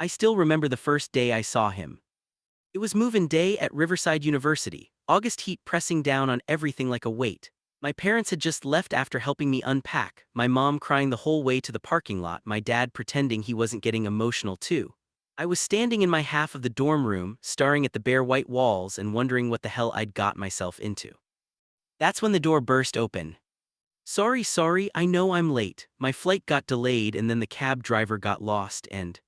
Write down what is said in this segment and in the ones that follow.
I still remember the first day I saw him. It was move-in day at Riverside University, August heat pressing down on everything like a weight. My parents had just left after helping me unpack, my mom crying the whole way to the parking lot, my dad pretending he wasn't getting emotional too. I was standing in my half of the dorm room, staring at the bare white walls and wondering what the hell I'd got myself into. That's when the door burst open. Sorry, I know I'm late. My flight got delayed and then the cab driver got lost and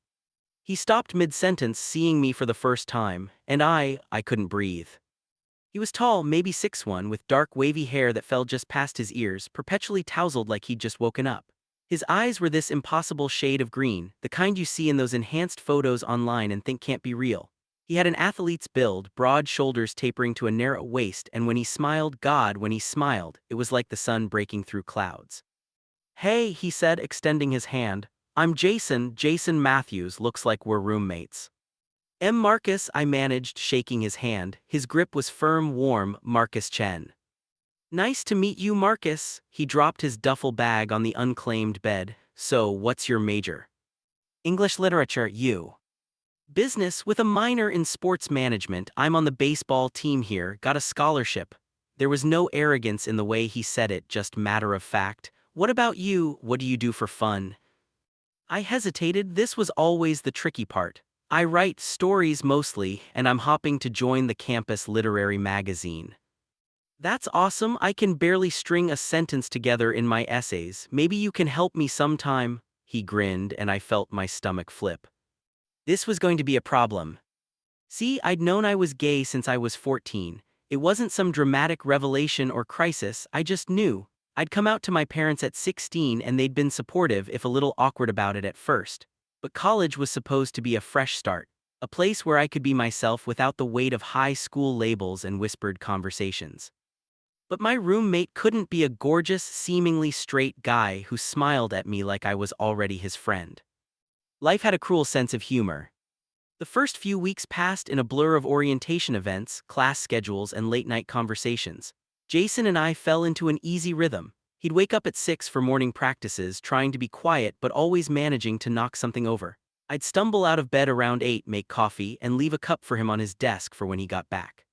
he stopped mid-sentence, seeing me for the first time, and I couldn't breathe. He was tall, maybe 6'1", with dark wavy hair that fell just past his ears, perpetually tousled like he'd just woken up. His eyes were this impossible shade of green, the kind you see in those enhanced photos online and think can't be real. He had an athlete's build, broad shoulders tapering to a narrow waist, and when he smiled, God, when he smiled, it was like the sun breaking through clouds. Hey, he said, extending his hand. I'm Jason Matthews, looks like we're roommates. Marcus, I managed, shaking his hand. His grip was firm, warm, Marcus Chen. Nice to meet you, Marcus. He dropped his duffel bag on the unclaimed bed. So, what's your major? English literature, you. Business, with a minor in sports management. I'm on the baseball team here, got a scholarship. There was no arrogance in the way he said it, just matter of fact. What about you? What do you do for fun? I hesitated. This was always the tricky part. I write stories mostly, and I'm hoping to join the campus literary magazine. That's awesome. I can barely string a sentence together in my essays. Maybe you can help me sometime. He grinned, and I felt my stomach flip. This was going to be a problem. See, I'd known I was gay since I was 14. It wasn't some dramatic revelation or crisis, I just knew. I'd come out to my parents at 16 and they'd been supportive, if a little awkward about it at first. But college was supposed to be a fresh start, a place where I could be myself without the weight of high school labels and whispered conversations. But my roommate couldn't be a gorgeous, seemingly straight guy who smiled at me like I was already his friend. Life had a cruel sense of humor. The first few weeks passed in a blur of orientation events, class schedules, and late-night conversations. Jason and I fell into an easy rhythm. He'd wake up at 6 for morning practices, trying to be quiet but always managing to knock something over. I'd stumble out of bed around 8, make coffee, and leave a cup for him on his desk for when he got back.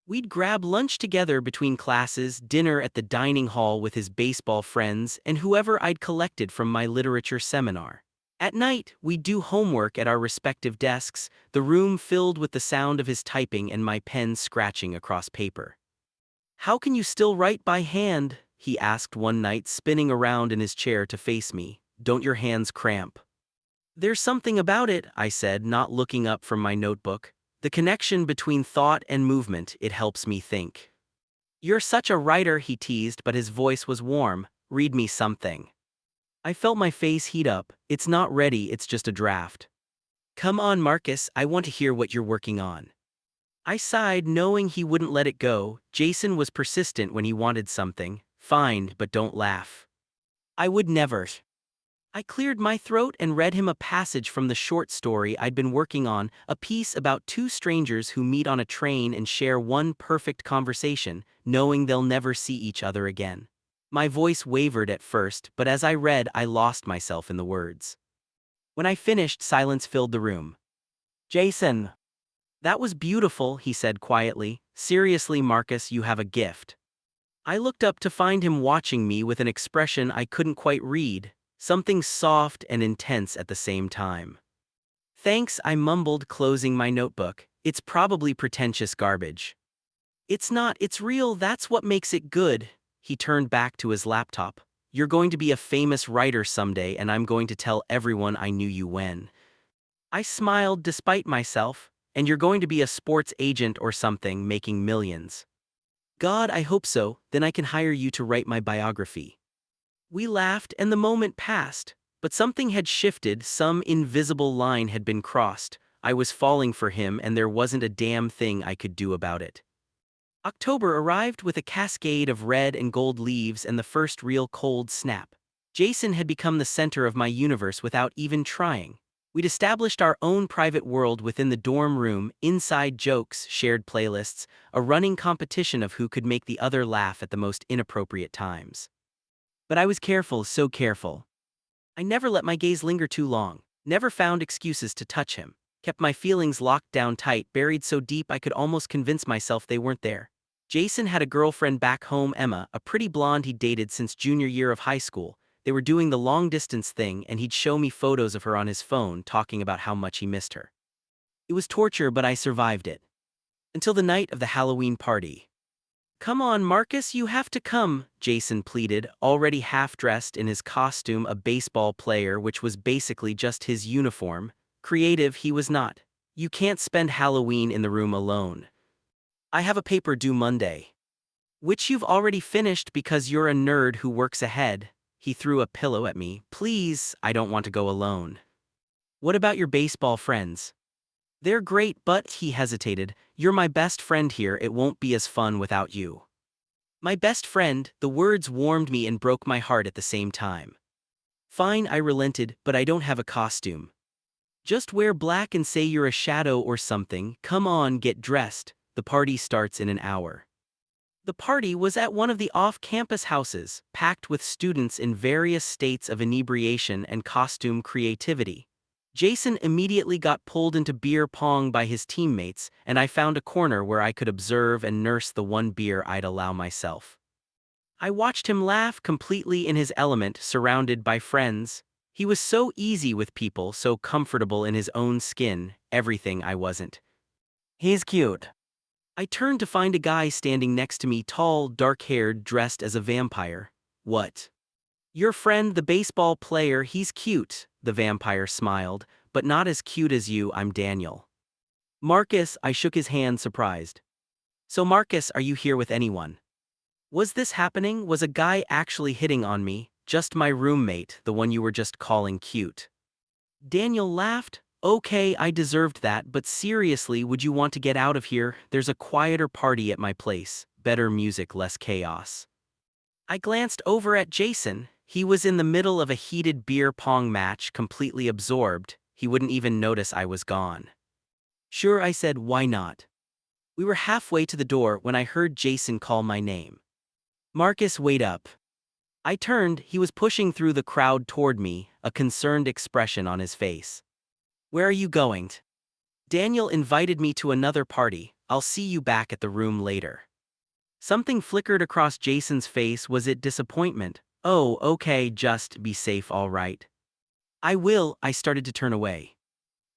We'd grab lunch together between classes, dinner at the dining hall with his baseball friends, and whoever I'd collected from my literature seminar. At night, we'd do homework at our respective desks, the room filled with the sound of his typing and my pen scratching across paper. How can you still write by hand? He asked one night, spinning around in his chair to face me. Don't your hands cramp? There's something about it, I said, not looking up from my notebook. The connection between thought and movement, it helps me think. You're such a writer, he teased, but his voice was warm. Read me something. I felt my face heat up. It's not ready, it's just a draft. Come on, Marcus, I want to hear what you're working on. I sighed, knowing he wouldn't let it go. Jason was persistent when he wanted something. Fine, but don't laugh. I would never. I cleared my throat and read him a passage from the short story I'd been working on, a piece about two strangers who meet on a train and share one perfect conversation, knowing they'll never see each other again. My voice wavered at first, but as I read, I lost myself in the words. When I finished, silence filled the room. Jason. That was beautiful, he said quietly. Seriously, Marcus, you have a gift. I looked up to find him watching me with an expression I couldn't quite read, something soft and intense at the same time. Thanks, I mumbled, closing my notebook. It's probably pretentious garbage. It's not, it's real, that's what makes it good. He turned back to his laptop. You're going to be a famous writer someday, and I'm going to tell everyone I knew you when. I smiled despite myself. And you're going to be a sports agent or something, making millions. God, I hope so, then I can hire you to write my biography. We laughed and the moment passed, but something had shifted, some invisible line had been crossed. I was falling for him and there wasn't a damn thing I could do about it. October arrived with a cascade of red and gold leaves and the first real cold snap. Jason had become the center of my universe without even trying. We'd established our own private world within the dorm room, inside jokes, shared playlists, a running competition of who could make the other laugh at the most inappropriate times. But I was careful, so careful. I never let my gaze linger too long. Never found excuses to touch him. Kept my feelings locked down tight, buried so deep I could almost convince myself they weren't there. Jason had a girlfriend back home, Emma, a pretty blonde he'd dated since junior year of high school. They were doing the long-distance thing, and he'd show me photos of her on his phone, talking about how much he missed her. It was torture, but I survived it. Until the night of the Halloween party. "Come on, Marcus, you have to come," Jason pleaded, already half-dressed in his costume, a baseball player, which was basically just his uniform. Creative he was not. "You can't spend Halloween in the room alone. I have a paper due Monday." "Which you've already finished because you're a nerd who works ahead." He threw a pillow at me. "Please, I don't want to go alone." "What about your baseball friends?" "They're great, but," he hesitated, "you're my best friend here, it won't be as fun without you." My best friend, the words warmed me and broke my heart at the same time. "Fine," I relented, "but I don't have a costume." "Just wear black and say you're a shadow or something. Come on, get dressed. The party starts in an hour." The party was at one of the off-campus houses, packed with students in various states of inebriation and costume creativity. Jason immediately got pulled into beer pong by his teammates, and I found a corner where I could observe and nurse the one beer I'd allow myself. I watched him laugh, completely in his element, surrounded by friends. He was so easy with people, so comfortable in his own skin, everything I wasn't. "He's cute." I turned to find a guy standing next to me, tall, dark-haired, dressed as a vampire. "What? Your friend, the baseball player, he's cute," the vampire smiled, "but not as cute as you. I'm Daniel." "Marcus," I shook his hand, surprised. "So Marcus, are you here with anyone?" Was this happening? Was a guy actually hitting on me? "Just my roommate, the one you were just calling cute." Daniel laughed. "Okay, I deserved that, but seriously, would you want to get out of here? There's a quieter party at my place. Better music, less chaos." I glanced over at Jason. He was in the middle of a heated beer pong match, completely absorbed. He wouldn't even notice I was gone. "Sure," I said, "why not?" We were halfway to the door when I heard Jason call my name. "Marcus, wait up." I turned. He was pushing through the crowd toward me, a concerned expression on his face. "Where are you going?" "Daniel invited me to another party. I'll see you back at the room later." Something flickered across Jason's face. Was it disappointment? "Oh, okay, just be safe, all right." "I will." I started to turn away.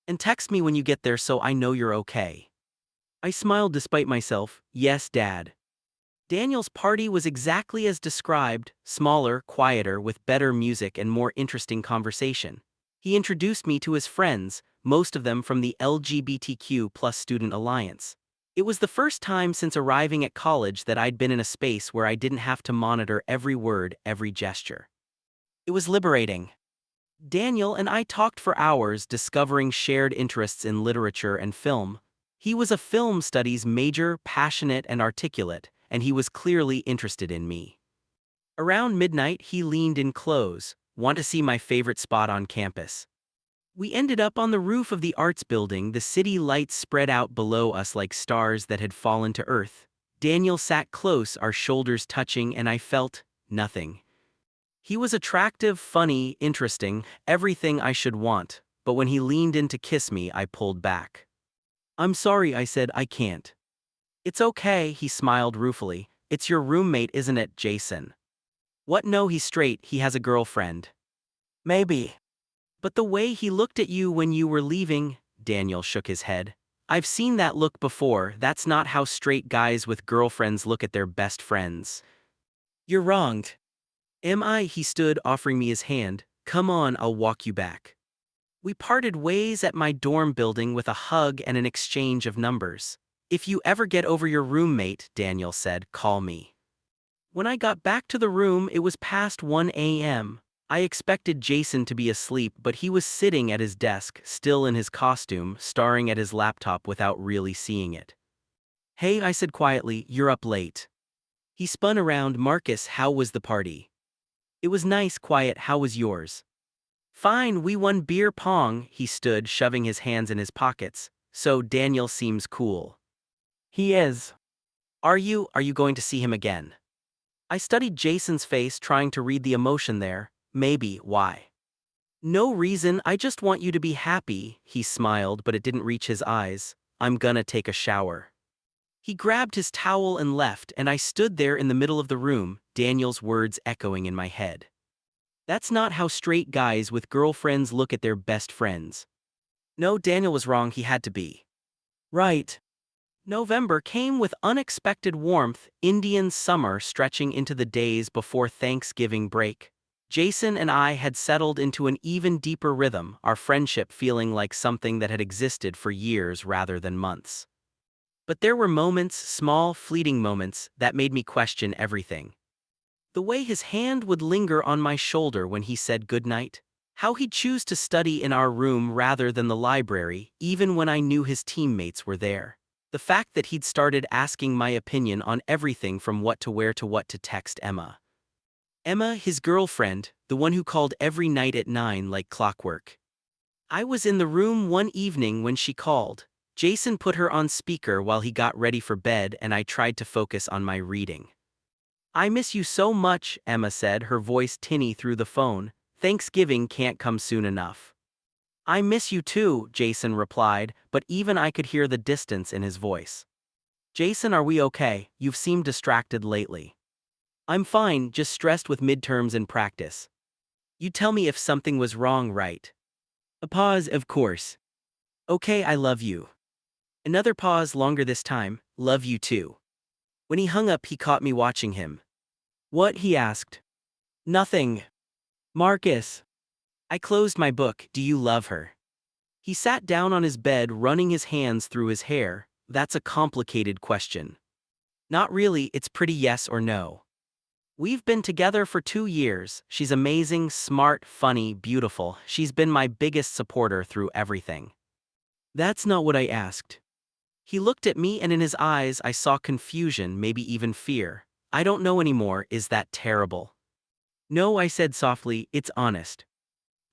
"And text me when you get there so I know you're okay." I smiled despite myself. "Yes, Dad." Daniel's party was exactly as described, smaller, quieter, with better music and more interesting conversation. He introduced me to his friends, most of them from the LGBTQ+ Student Alliance. It was the first time since arriving at college that I'd been in a space where I didn't have to monitor every word, every gesture. It was liberating. Daniel and I talked for hours, discovering shared interests in literature and film. He was a film studies major, passionate and articulate, and he was clearly interested in me. Around midnight, he leaned in close. "Want to see my favorite spot on campus?" We ended up on the roof of the arts building, the city lights spread out below us like stars that had fallen to earth. Daniel sat close, our shoulders touching, and I felt nothing. He was attractive, funny, interesting, everything I should want, but when he leaned in to kiss me, I pulled back. "I'm sorry," I said, "I can't." "It's okay," he smiled ruefully. "It's your roommate, isn't it, Jason?" "What? No, he's straight, he has a girlfriend." "Maybe. But the way he looked at you when you were leaving," Daniel shook his head. "I've seen that look before. That's not how straight guys with girlfriends look at their best friends." "You're wrong." "Am I?" He stood, offering me his hand. "Come on, I'll walk you back." We parted ways at my dorm building with a hug and an exchange of numbers. "If you ever get over your roommate," Daniel said, "call me." When I got back to the room, it was past 1 a.m. I expected Jason to be asleep, but he was sitting at his desk, still in his costume, staring at his laptop without really seeing it. "Hey," I said quietly, "you're up late." He spun around. "Marcus, how was the party?" "It was nice, quiet. How was yours?" "Fine, we won beer pong." He stood, shoving his hands in his pockets. "So Daniel seems cool." "He is." Are you going to see him again?" I studied Jason's face, trying to read the emotion there. "Maybe. Why?" No reason, I just want you to be happy, he smiled, but it didn't reach his eyes. I'm gonna take a shower. He grabbed his towel and left, and I stood there in the middle of the room, Daniel's words echoing in my head. That's not how straight guys with girlfriends look at their best friends. No, Daniel was wrong, he had to be right. November came with unexpected warmth, Indian summer stretching into the days before Thanksgiving break. Jason and I had settled into an even deeper rhythm, our friendship feeling like something that had existed for years rather than months. But there were moments, small, fleeting moments, that made me question everything. The way his hand would linger on my shoulder when he said goodnight. How he'd choose to study in our room rather than the library, even when I knew his teammates were there. The fact that he'd started asking my opinion on everything from what to wear to what to text Emma. Emma, his girlfriend, the one who called every night at 9 like clockwork. I was in the room one evening when she called. Jason put her on speaker while he got ready for bed, and I tried to focus on my reading. I miss you so much, Emma said, her voice tinny through the phone. Thanksgiving can't come soon enough. I miss you too, Jason replied, but even I could hear the distance in his voice. Jason, are we okay? You've seemed distracted lately. I'm fine, just stressed with midterms and practice. You tell me if something was wrong, right? A pause, of course. Okay, I love you. Another pause, longer this time. Love you too. When he hung up, he caught me watching him. What? He asked. Nothing. Marcus. I closed my book. Do you love her? He sat down on his bed, running his hands through his hair. That's a complicated question. Not really, it's pretty yes or no. We've been together for 2 years. She's amazing, smart, funny, beautiful. She's been my biggest supporter through everything. That's not what I asked. He looked at me, and in his eyes I saw confusion, maybe even fear. I don't know anymore, is that terrible? No, I said softly, it's honest.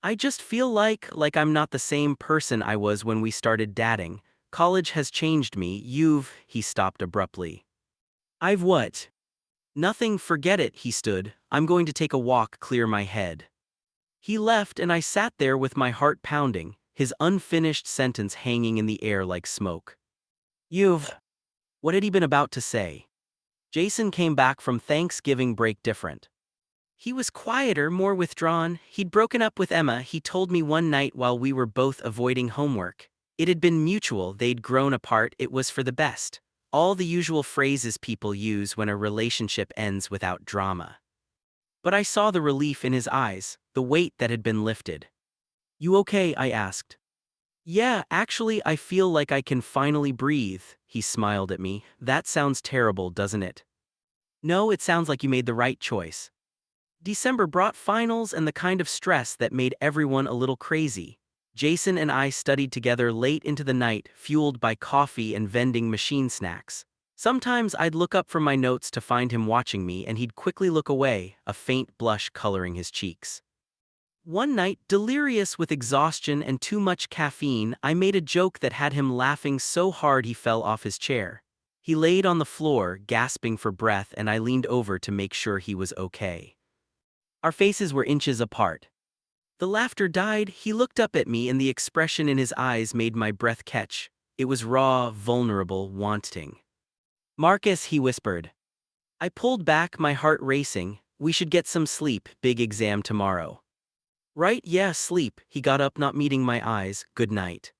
I just feel like I'm not the same person I was when we started dating. College has changed me. He stopped abruptly. I've what? Nothing, forget it, he stood. I'm going to take a walk, clear my head. He left, and I sat there with my heart pounding, his unfinished sentence hanging in the air like smoke. What had he been about to say? Jason came back from Thanksgiving break different. He was quieter, more withdrawn. He'd broken up with Emma, he told me one night while we were both avoiding homework. It had been mutual, they'd grown apart, it was for the best. All the usual phrases people use when a relationship ends without drama. But I saw the relief in his eyes, the weight that had been lifted. You okay? I asked. Yeah, actually, I feel like I can finally breathe, he smiled at me. That sounds terrible, doesn't it? No, it sounds like you made the right choice. December brought finals and the kind of stress that made everyone a little crazy. Jason and I studied together late into the night, fueled by coffee and vending machine snacks. Sometimes I'd look up from my notes to find him watching me, and he'd quickly look away, a faint blush coloring his cheeks. One night, delirious with exhaustion and too much caffeine, I made a joke that had him laughing so hard he fell off his chair. He laid on the floor, gasping for breath, and I leaned over to make sure he was okay. Our faces were inches apart. The laughter died, he looked up at me, and the expression in his eyes made my breath catch. It was raw, vulnerable, wanting. Marcus, he whispered. I pulled back, my heart racing. We should get some sleep, big exam tomorrow. Right, yeah, sleep. He got up, not meeting my eyes. Good night.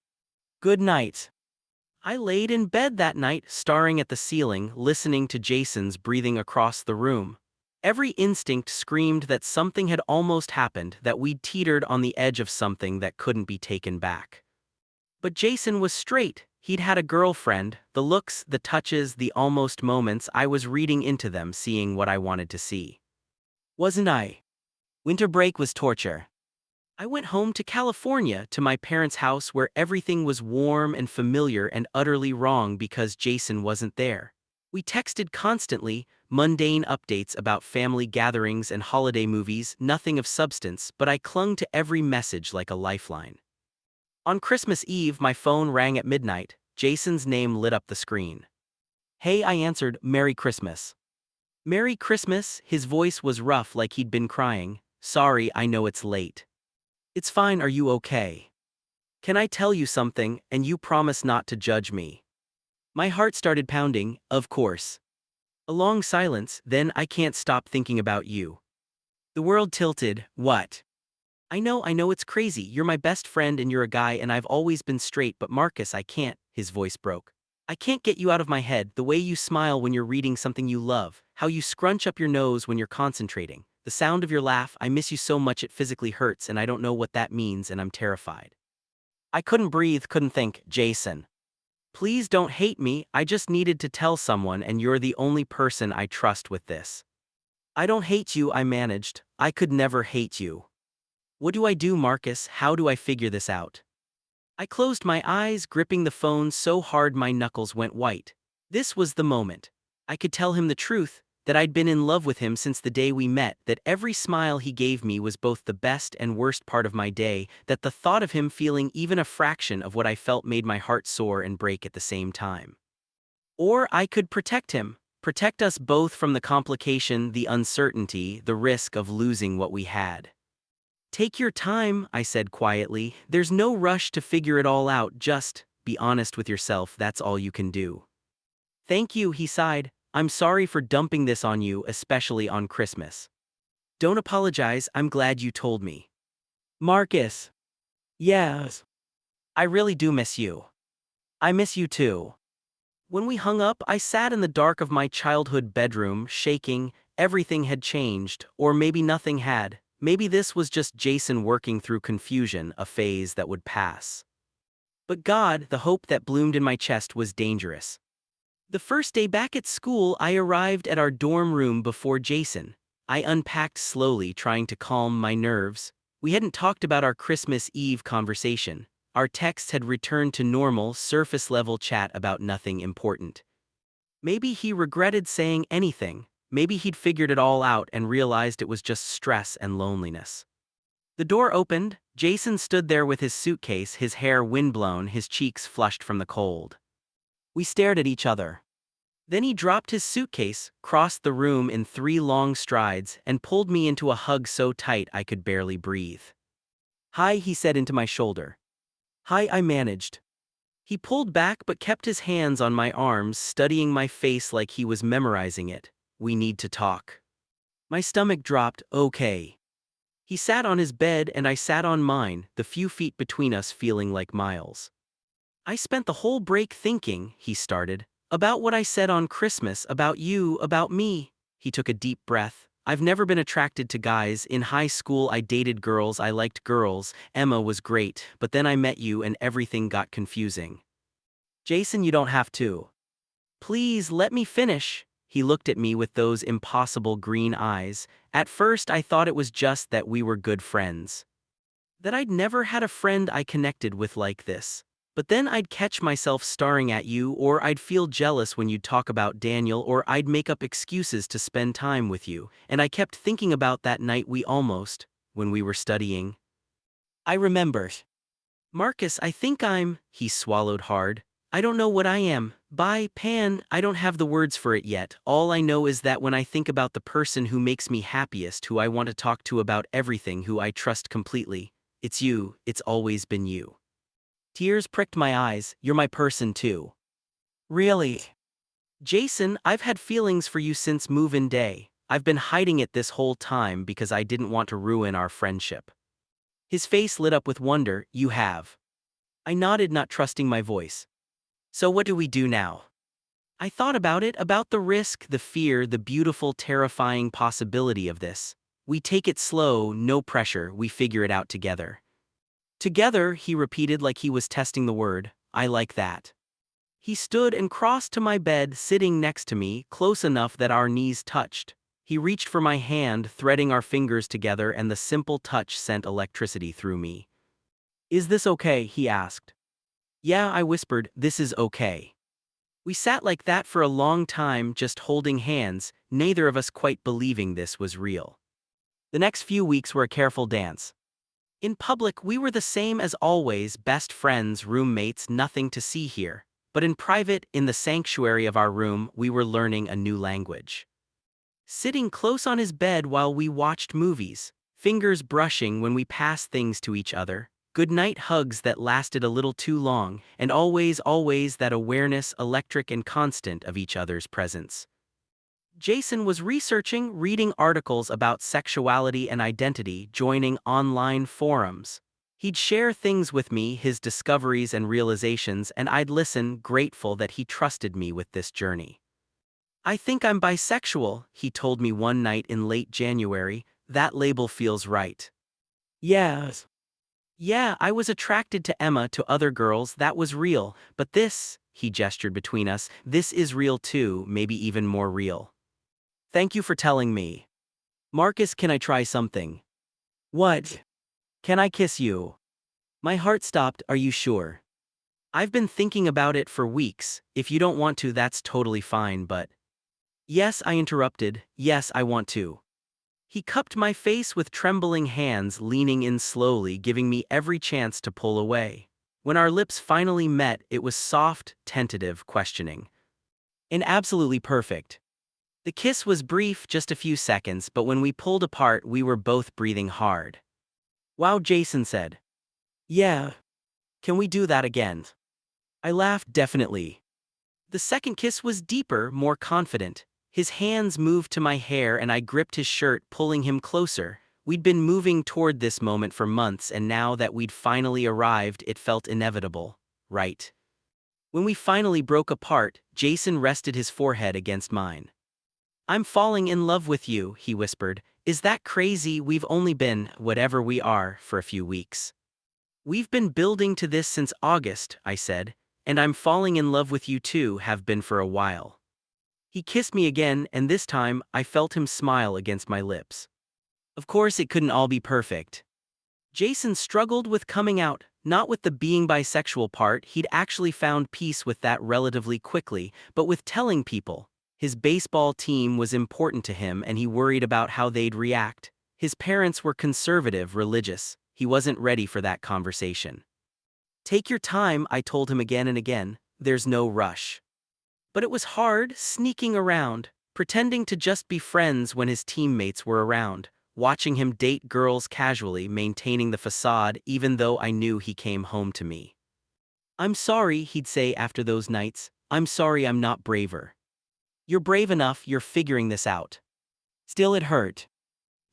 Good night. I laid in bed that night, staring at the ceiling, listening to Jason's breathing across the room. Every instinct screamed that something had almost happened, that we'd teetered on the edge of something that couldn't be taken back. But Jason was straight. He'd had a girlfriend. The looks, the touches, the almost moments, I was reading into them, seeing what I wanted to see. Wasn't I? Winter break was torture. I went home to California, to my parents' house where everything was warm and familiar and utterly wrong because Jason wasn't there. We texted constantly, mundane updates about family gatherings and holiday movies, nothing of substance, but I clung to every message like a lifeline. On Christmas Eve, my phone rang at midnight. Jason's name lit up the screen. Hey, I answered, Merry Christmas. Merry Christmas, his voice was rough like he'd been crying. Sorry, I know it's late. It's fine, are you okay? Can I tell you something, and you promise not to judge me? My heart started pounding, of course. A long silence, then I can't stop thinking about you. The world tilted, what? I know it's crazy, you're my best friend and you're a guy and I've always been straight, but Marcus, I can't, his voice broke. I can't get you out of my head, the way you smile when you're reading something you love, how you scrunch up your nose when you're concentrating, the sound of your laugh, I miss you so much it physically hurts and I don't know what that means and I'm terrified. I couldn't breathe, couldn't think, Jason. Please don't hate me, I just needed to tell someone and you're the only person I trust with this. I don't hate you, I managed, I could never hate you. What do I do, Marcus? How do I figure this out? I closed my eyes, gripping the phone so hard my knuckles went white. This was the moment. I could tell him the truth, that I'd been in love with him since the day we met, that every smile he gave me was both the best and worst part of my day, that the thought of him feeling even a fraction of what I felt made my heart soar and break at the same time. Or I could protect him, protect us both from the complication, the uncertainty, the risk of losing what we had. Take your time, I said quietly. There's no rush to figure it all out, just be honest with yourself, that's all you can do. Thank you, he sighed. I'm sorry for dumping this on you, especially on Christmas. Don't apologize, I'm glad you told me. Marcus. Yes. I really do miss you. I miss you too. When we hung up, I sat in the dark of my childhood bedroom, shaking. Everything had changed, or maybe nothing had. Maybe this was just Jason working through confusion, a phase that would pass. But God, the hope that bloomed in my chest was dangerous. The first day back at school, I arrived at our dorm room before Jason. I unpacked slowly, trying to calm my nerves. We hadn't talked about our Christmas Eve conversation. Our texts had returned to normal, surface-level chat about nothing important. Maybe he regretted saying anything. Maybe he'd figured it all out and realized it was just stress and loneliness. The door opened. Jason stood there with his suitcase, his hair windblown, his cheeks flushed from the cold. We stared at each other. Then he dropped his suitcase, crossed the room in 3 long strides, and pulled me into a hug so tight I could barely breathe. Hi, he said into my shoulder. Hi, I managed. He pulled back but kept his hands on my arms, studying my face like he was memorizing it. We need to talk. My stomach dropped, okay. He sat on his bed and I sat on mine, the few feet between us feeling like miles. I spent the whole break thinking, he started, about what I said on Christmas, about you, about me. He took a deep breath. I've never been attracted to guys. In high school I dated girls, I liked girls. Emma was great, but then I met you and everything got confusing. Jason, you don't have to. Please let me finish. He looked at me with those impossible green eyes. At first I thought it was just that we were good friends. That I'd never had a friend I connected with like this. But then I'd catch myself staring at you, or I'd feel jealous when you'd talk about Daniel, or I'd make up excuses to spend time with you, and I kept thinking about that night when we were studying. I remember. Marcus, I think he swallowed hard. I don't know what I am. I don't have the words for it yet. All I know is that when I think about the person who makes me happiest, who I want to talk to about everything, who I trust completely, it's you, it's always been you. Tears pricked my eyes, you're my person too. Really? Jason, I've had feelings for you since move-in day. I've been hiding it this whole time because I didn't want to ruin our friendship. His face lit up with wonder, you have. I nodded, not trusting my voice. So what do we do now? I thought about it, about the risk, the fear, the beautiful, terrifying possibility of this. We take it slow, no pressure, we figure it out together. Together, he repeated like he was testing the word. I like that. He stood and crossed to my bed, sitting next to me, close enough that our knees touched. He reached for my hand, threading our fingers together, and the simple touch sent electricity through me. Is this okay? He asked. Yeah, I whispered, this is okay. We sat like that for a long time, just holding hands, neither of us quite believing this was real. The next few weeks were a careful dance. In public, we were the same as always, best friends, roommates, nothing to see here. But in private, in the sanctuary of our room, we were learning a new language. Sitting close on his bed while we watched movies, fingers brushing when we pass things to each other, goodnight hugs that lasted a little too long, and always that awareness, electric and constant, of each other's presence. Jason was researching, reading articles about sexuality and identity, joining online forums. He'd share things with me, his discoveries and realizations, and I'd listen, grateful that he trusted me with this journey. "I think I'm bisexual," he told me one night in late January. "That label feels right." Yes. Yeah, I was attracted to Emma, to other girls, that was real, but this, he gestured between us, this is real too, maybe even more real. "Thank you for telling me. Marcus, can I try something?" "What?" "Can I kiss you?" My heart stopped. "Are you sure?" "I've been thinking about it for weeks. If you don't want to, that's totally fine, but—" "Yes," I interrupted. "Yes, I want to." He cupped my face with trembling hands, leaning in slowly, giving me every chance to pull away. When our lips finally met, it was soft, tentative, questioning. And absolutely perfect. The kiss was brief, just a few seconds, but when we pulled apart, we were both breathing hard. "Wow," Jason said. "Yeah. Can we do that again?" I laughed. "Definitely." The second kiss was deeper, more confident. His hands moved to my hair and I gripped his shirt, pulling him closer. We'd been moving toward this moment for months, and now that we'd finally arrived, it felt inevitable, right? When we finally broke apart, Jason rested his forehead against mine. "I'm falling in love with you," he whispered. "Is that crazy? We've only been, whatever we are, for a few weeks." "We've been building to this since August," I said, "and I'm falling in love with you too, have been for a while." He kissed me again, and this time, I felt him smile against my lips. Of course, it couldn't all be perfect. Jason struggled with coming out, not with the being bisexual part. He'd actually found peace with that relatively quickly, but with telling people. His baseball team was important to him and he worried about how they'd react. His parents were conservative, religious. He wasn't ready for that conversation. "Take your time," I told him again and again. "There's no rush." But it was hard, sneaking around, pretending to just be friends when his teammates were around, watching him date girls casually, maintaining the facade even though I knew he came home to me. "I'm sorry," he'd say after those nights. "I'm sorry I'm not braver." "You're brave enough, you're figuring this out." Still, it hurt.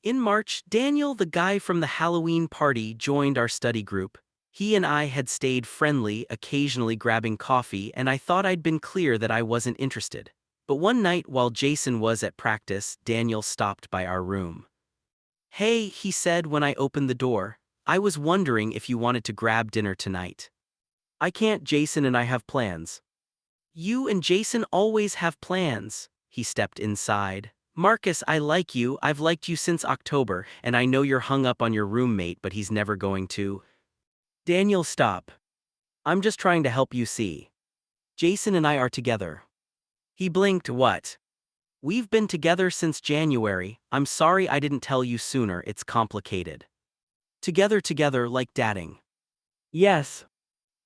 In March, Daniel, the guy from the Halloween party, joined our study group. He and I had stayed friendly, occasionally grabbing coffee, and I thought I'd been clear that I wasn't interested. But one night while Jason was at practice, Daniel stopped by our room. "Hey," he said when I opened the door, "I was wondering if you wanted to grab dinner tonight." "I can't, Jason and I have plans." "You and Jason always have plans." He stepped inside. "Marcus, I like you. I've liked you since October, and I know you're hung up on your roommate, but he's never going to." "Daniel, stop. I'm just trying to help you see. Jason and I are together." He blinked. "What?" "We've been together since January. I'm sorry I didn't tell you sooner, it's complicated." Together, like dating." "Yes."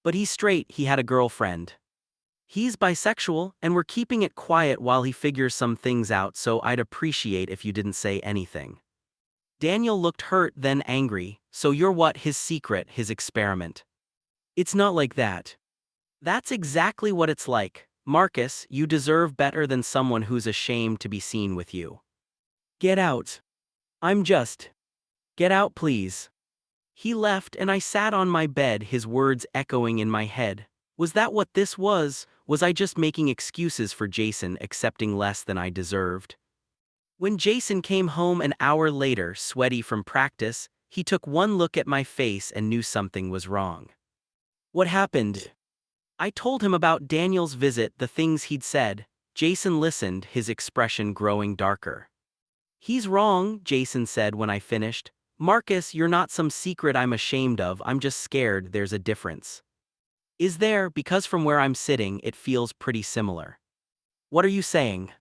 "But he's straight, he had a girlfriend." "He's bisexual, and we're keeping it quiet while he figures some things out, so I'd appreciate if you didn't say anything." Daniel looked hurt, then angry. "So you're what, his secret, his experiment?" "It's not like that." "That's exactly what it's like. Marcus, you deserve better than someone who's ashamed to be seen with you." "Get out." "I'm just—" "Get out, please." He left and I sat on my bed, his words echoing in my head. Was that what this was? Was I just making excuses for Jason, accepting less than I deserved? When Jason came home an hour later, sweaty from practice, he took one look at my face and knew something was wrong. "What happened?" I told him about Daniel's visit, the things he'd said. Jason listened, his expression growing darker. "He's wrong," Jason said when I finished. "Marcus, you're not some secret I'm ashamed of, I'm just scared there's a difference." "Is there? Because from where I'm sitting, it feels pretty similar." "What are you saying?"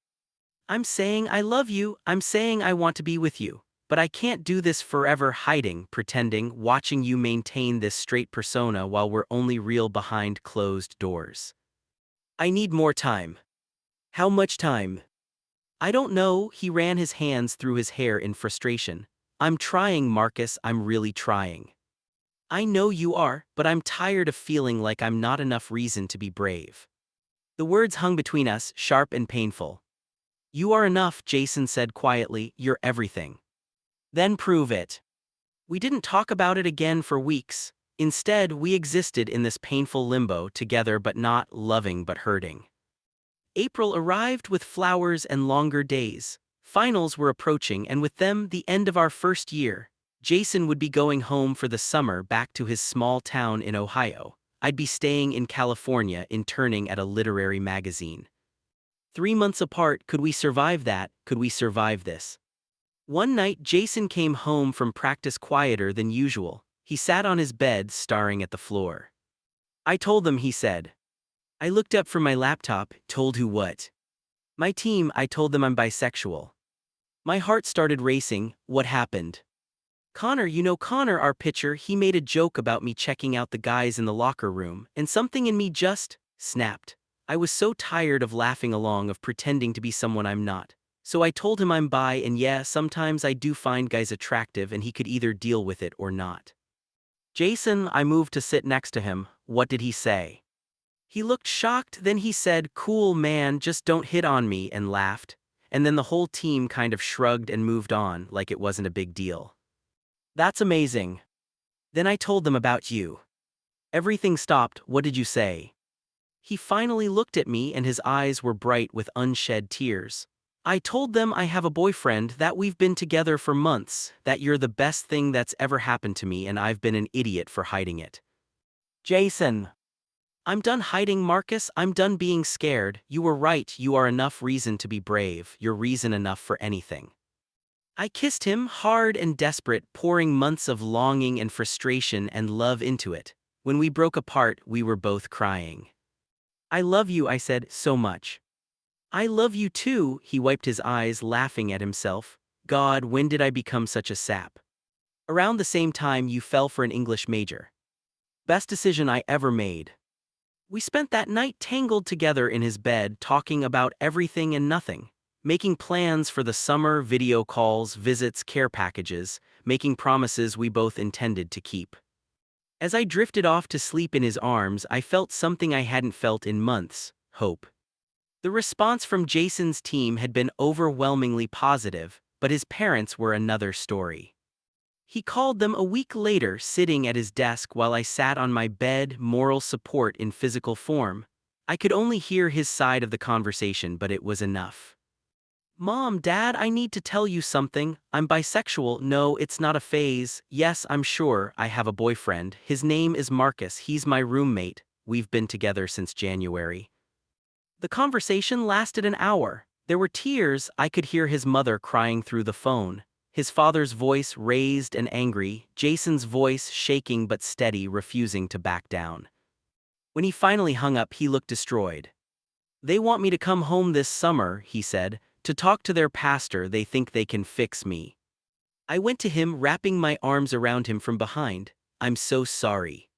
"I'm saying I love you, I'm saying I want to be with you. But I can't do this forever, hiding, pretending, watching you maintain this straight persona while we're only real behind closed doors. I need more time." "How much time?" "I don't know," he ran his hands through his hair in frustration. I'm trying, Marcus, I'm really trying. I know you are, but I'm tired of feeling like I'm not enough reason to be brave. The words hung between us, sharp and painful. You are enough, Jason said quietly, you're everything. Then prove it. We didn't talk about it again for weeks. Instead, we existed in this painful limbo, together but not, loving but hurting. April arrived with flowers and longer days. Finals were approaching, and with them, the end of our first year. Jason would be going home for the summer back to his small town in Ohio. I'd be staying in California, interning at a literary magazine. 3 months apart, could we survive that? Could we survive this? One night, Jason came home from practice quieter than usual. He sat on his bed, staring at the floor. I told them, he said. I looked up from my laptop, told who what? My team, I told them I'm bisexual. My heart started racing. What happened? Connor, Connor, our pitcher, he made a joke about me checking out the guys in the locker room, and something in me just snapped. I was so tired of laughing along, of pretending to be someone I'm not. So I told him I'm bi, and yeah, sometimes I do find guys attractive, and he could either deal with it or not. Jason, I moved to sit next to him. What did he say? He looked shocked, then he said, cool man, just don't hit on me, and laughed. And then the whole team kind of shrugged and moved on, like it wasn't a big deal. That's amazing. Then I told them about you. Everything stopped. What did you say? He finally looked at me, and his eyes were bright with unshed tears. I told them I have a boyfriend, that we've been together for months, that you're the best thing that's ever happened to me, and I've been an idiot for hiding it. Jason. I'm done hiding, Marcus, I'm done being scared. You were right, you are enough reason to be brave, you're reason enough for anything. I kissed him, hard and desperate, pouring months of longing and frustration and love into it. When we broke apart, we were both crying. I love you, I said, so much. I love you too, he wiped his eyes, laughing at himself. God, when did I become such a sap? Around the same time you fell for an English major. Best decision I ever made. We spent that night tangled together in his bed, talking about everything and nothing. Making plans for the summer, video calls, visits, care packages, making promises we both intended to keep. As I drifted off to sleep in his arms, I felt something I hadn't felt in months: hope. The response from Jason's team had been overwhelmingly positive, but his parents were another story. He called them a week later, sitting at his desk while I sat on my bed, moral support in physical form. I could only hear his side of the conversation, but it was enough. Mom, Dad, I need to tell you something. I'm bisexual. No, it's not a phase. Yes, I'm sure. I have a boyfriend. His name is Marcus. He's my roommate. We've been together since January. The conversation lasted an hour. There were tears. I could hear his mother crying through the phone. His father's voice raised and angry, Jason's voice shaking but steady, refusing to back down. When he finally hung up, he looked destroyed. They want me to come home this summer, he said, to talk to their pastor. They think they can fix me. I went to him, wrapping my arms around him from behind. I'm so sorry.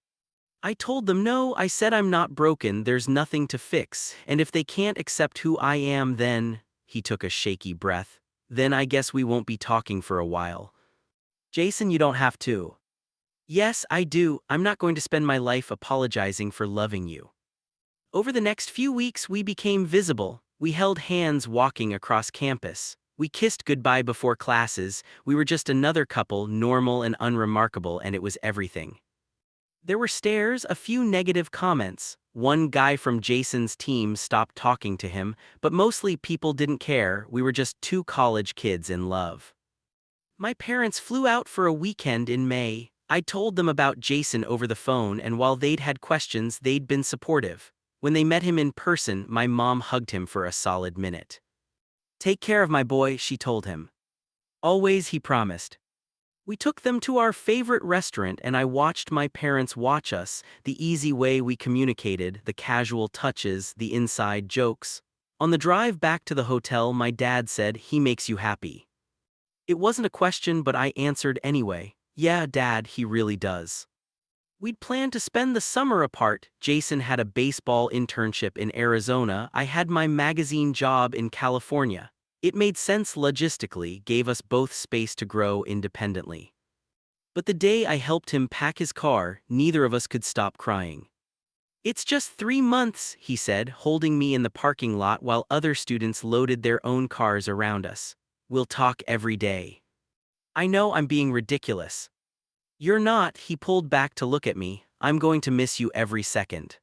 I told them no, I said I'm not broken, there's nothing to fix, and if they can't accept who I am, then, he took a shaky breath, then I guess we won't be talking for a while. Jason, you don't have to. Yes, I do. I'm not going to spend my life apologizing for loving you. Over the next few weeks, we became visible. We held hands walking across campus. We kissed goodbye before classes. We were just another couple, normal and unremarkable, and it was everything. There were stares, a few negative comments. One guy from Jason's team stopped talking to him, but mostly people didn't care. We were just two college kids in love. My parents flew out for a weekend in May. I told them about Jason over the phone, and while they'd had questions, they'd been supportive. When they met him in person, my mom hugged him for a solid minute. Take care of my boy, she told him. Always, he promised. We took them to our favorite restaurant, and I watched my parents watch us, the easy way we communicated, the casual touches, the inside jokes. On the drive back to the hotel, my dad said, he makes you happy. It wasn't a question, but I answered anyway. Yeah, Dad, he really does. We'd planned to spend the summer apart. Jason had a baseball internship in Arizona. I had my magazine job in California. It made sense logistically, gave us both space to grow independently. But the day I helped him pack his car, neither of us could stop crying. "It's just 3 months," he said, holding me in the parking lot while other students loaded their own cars around us. "We'll talk every day." I know I'm being ridiculous. "You're not," he pulled back to look at me. "I'm going to miss you every second."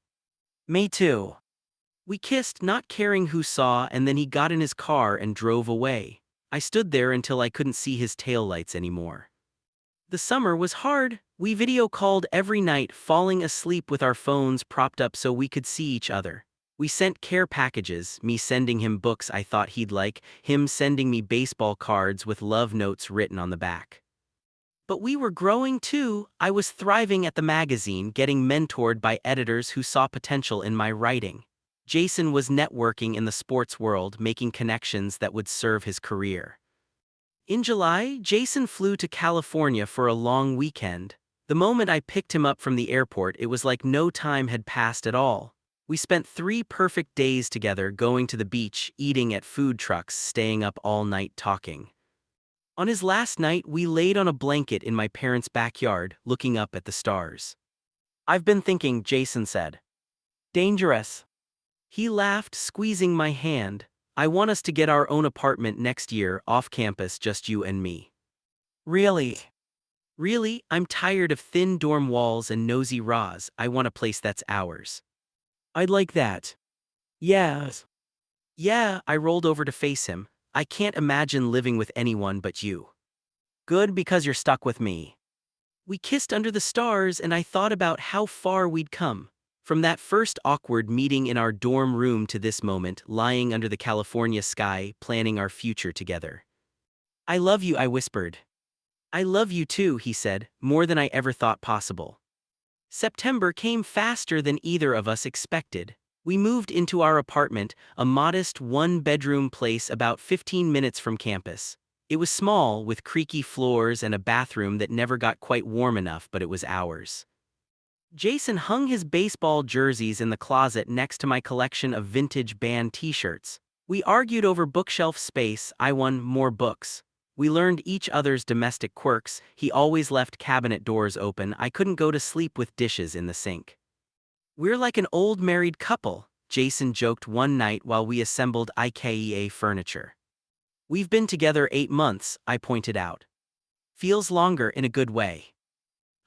"Me too." We kissed, not caring who saw, and then he got in his car and drove away. I stood there until I couldn't see his taillights anymore. The summer was hard. We video called every night, falling asleep with our phones propped up so we could see each other. We sent care packages, me sending him books I thought he'd like, him sending me baseball cards with love notes written on the back. But we were growing too. I was thriving at the magazine, getting mentored by editors who saw potential in my writing. Jason was networking in the sports world, making connections that would serve his career. In July, Jason flew to California for a long weekend. The moment I picked him up from the airport, it was like no time had passed at all. We spent 3 perfect days together, going to the beach, eating at food trucks, staying up all night talking. On his last night, we laid on a blanket in my parents' backyard, looking up at the stars. "I've been thinking," Jason said. "Dangerous." He laughed, squeezing my hand. "I want us to get our own apartment next year, off campus, just you and me." "Really?" "Really, I'm tired of thin dorm walls and nosy Raws. I want a place that's ours." "I'd like that." "Yes." "Yeah," I rolled over to face him. "I can't imagine living with anyone but you." "Good, because you're stuck with me." We kissed under the stars, and I thought about how far we'd come. From that first awkward meeting in our dorm room to this moment, lying under the California sky, planning our future together. "I love you," I whispered. "I love you too," he said, more than I ever thought possible. September came faster than either of us expected. We moved into our apartment, a modest one-bedroom place about 15 minutes from campus. It was small, with creaky floors and a bathroom that never got quite warm enough, but it was ours. Jason hung his baseball jerseys in the closet next to my collection of vintage band t-shirts. We argued over bookshelf space. I won more books. We learned each other's domestic quirks. He always left cabinet doors open. I couldn't go to sleep with dishes in the sink. "We're like an old married couple," Jason joked one night while we assembled IKEA furniture. "We've been together 8 months," I pointed out. "Feels longer in a good way."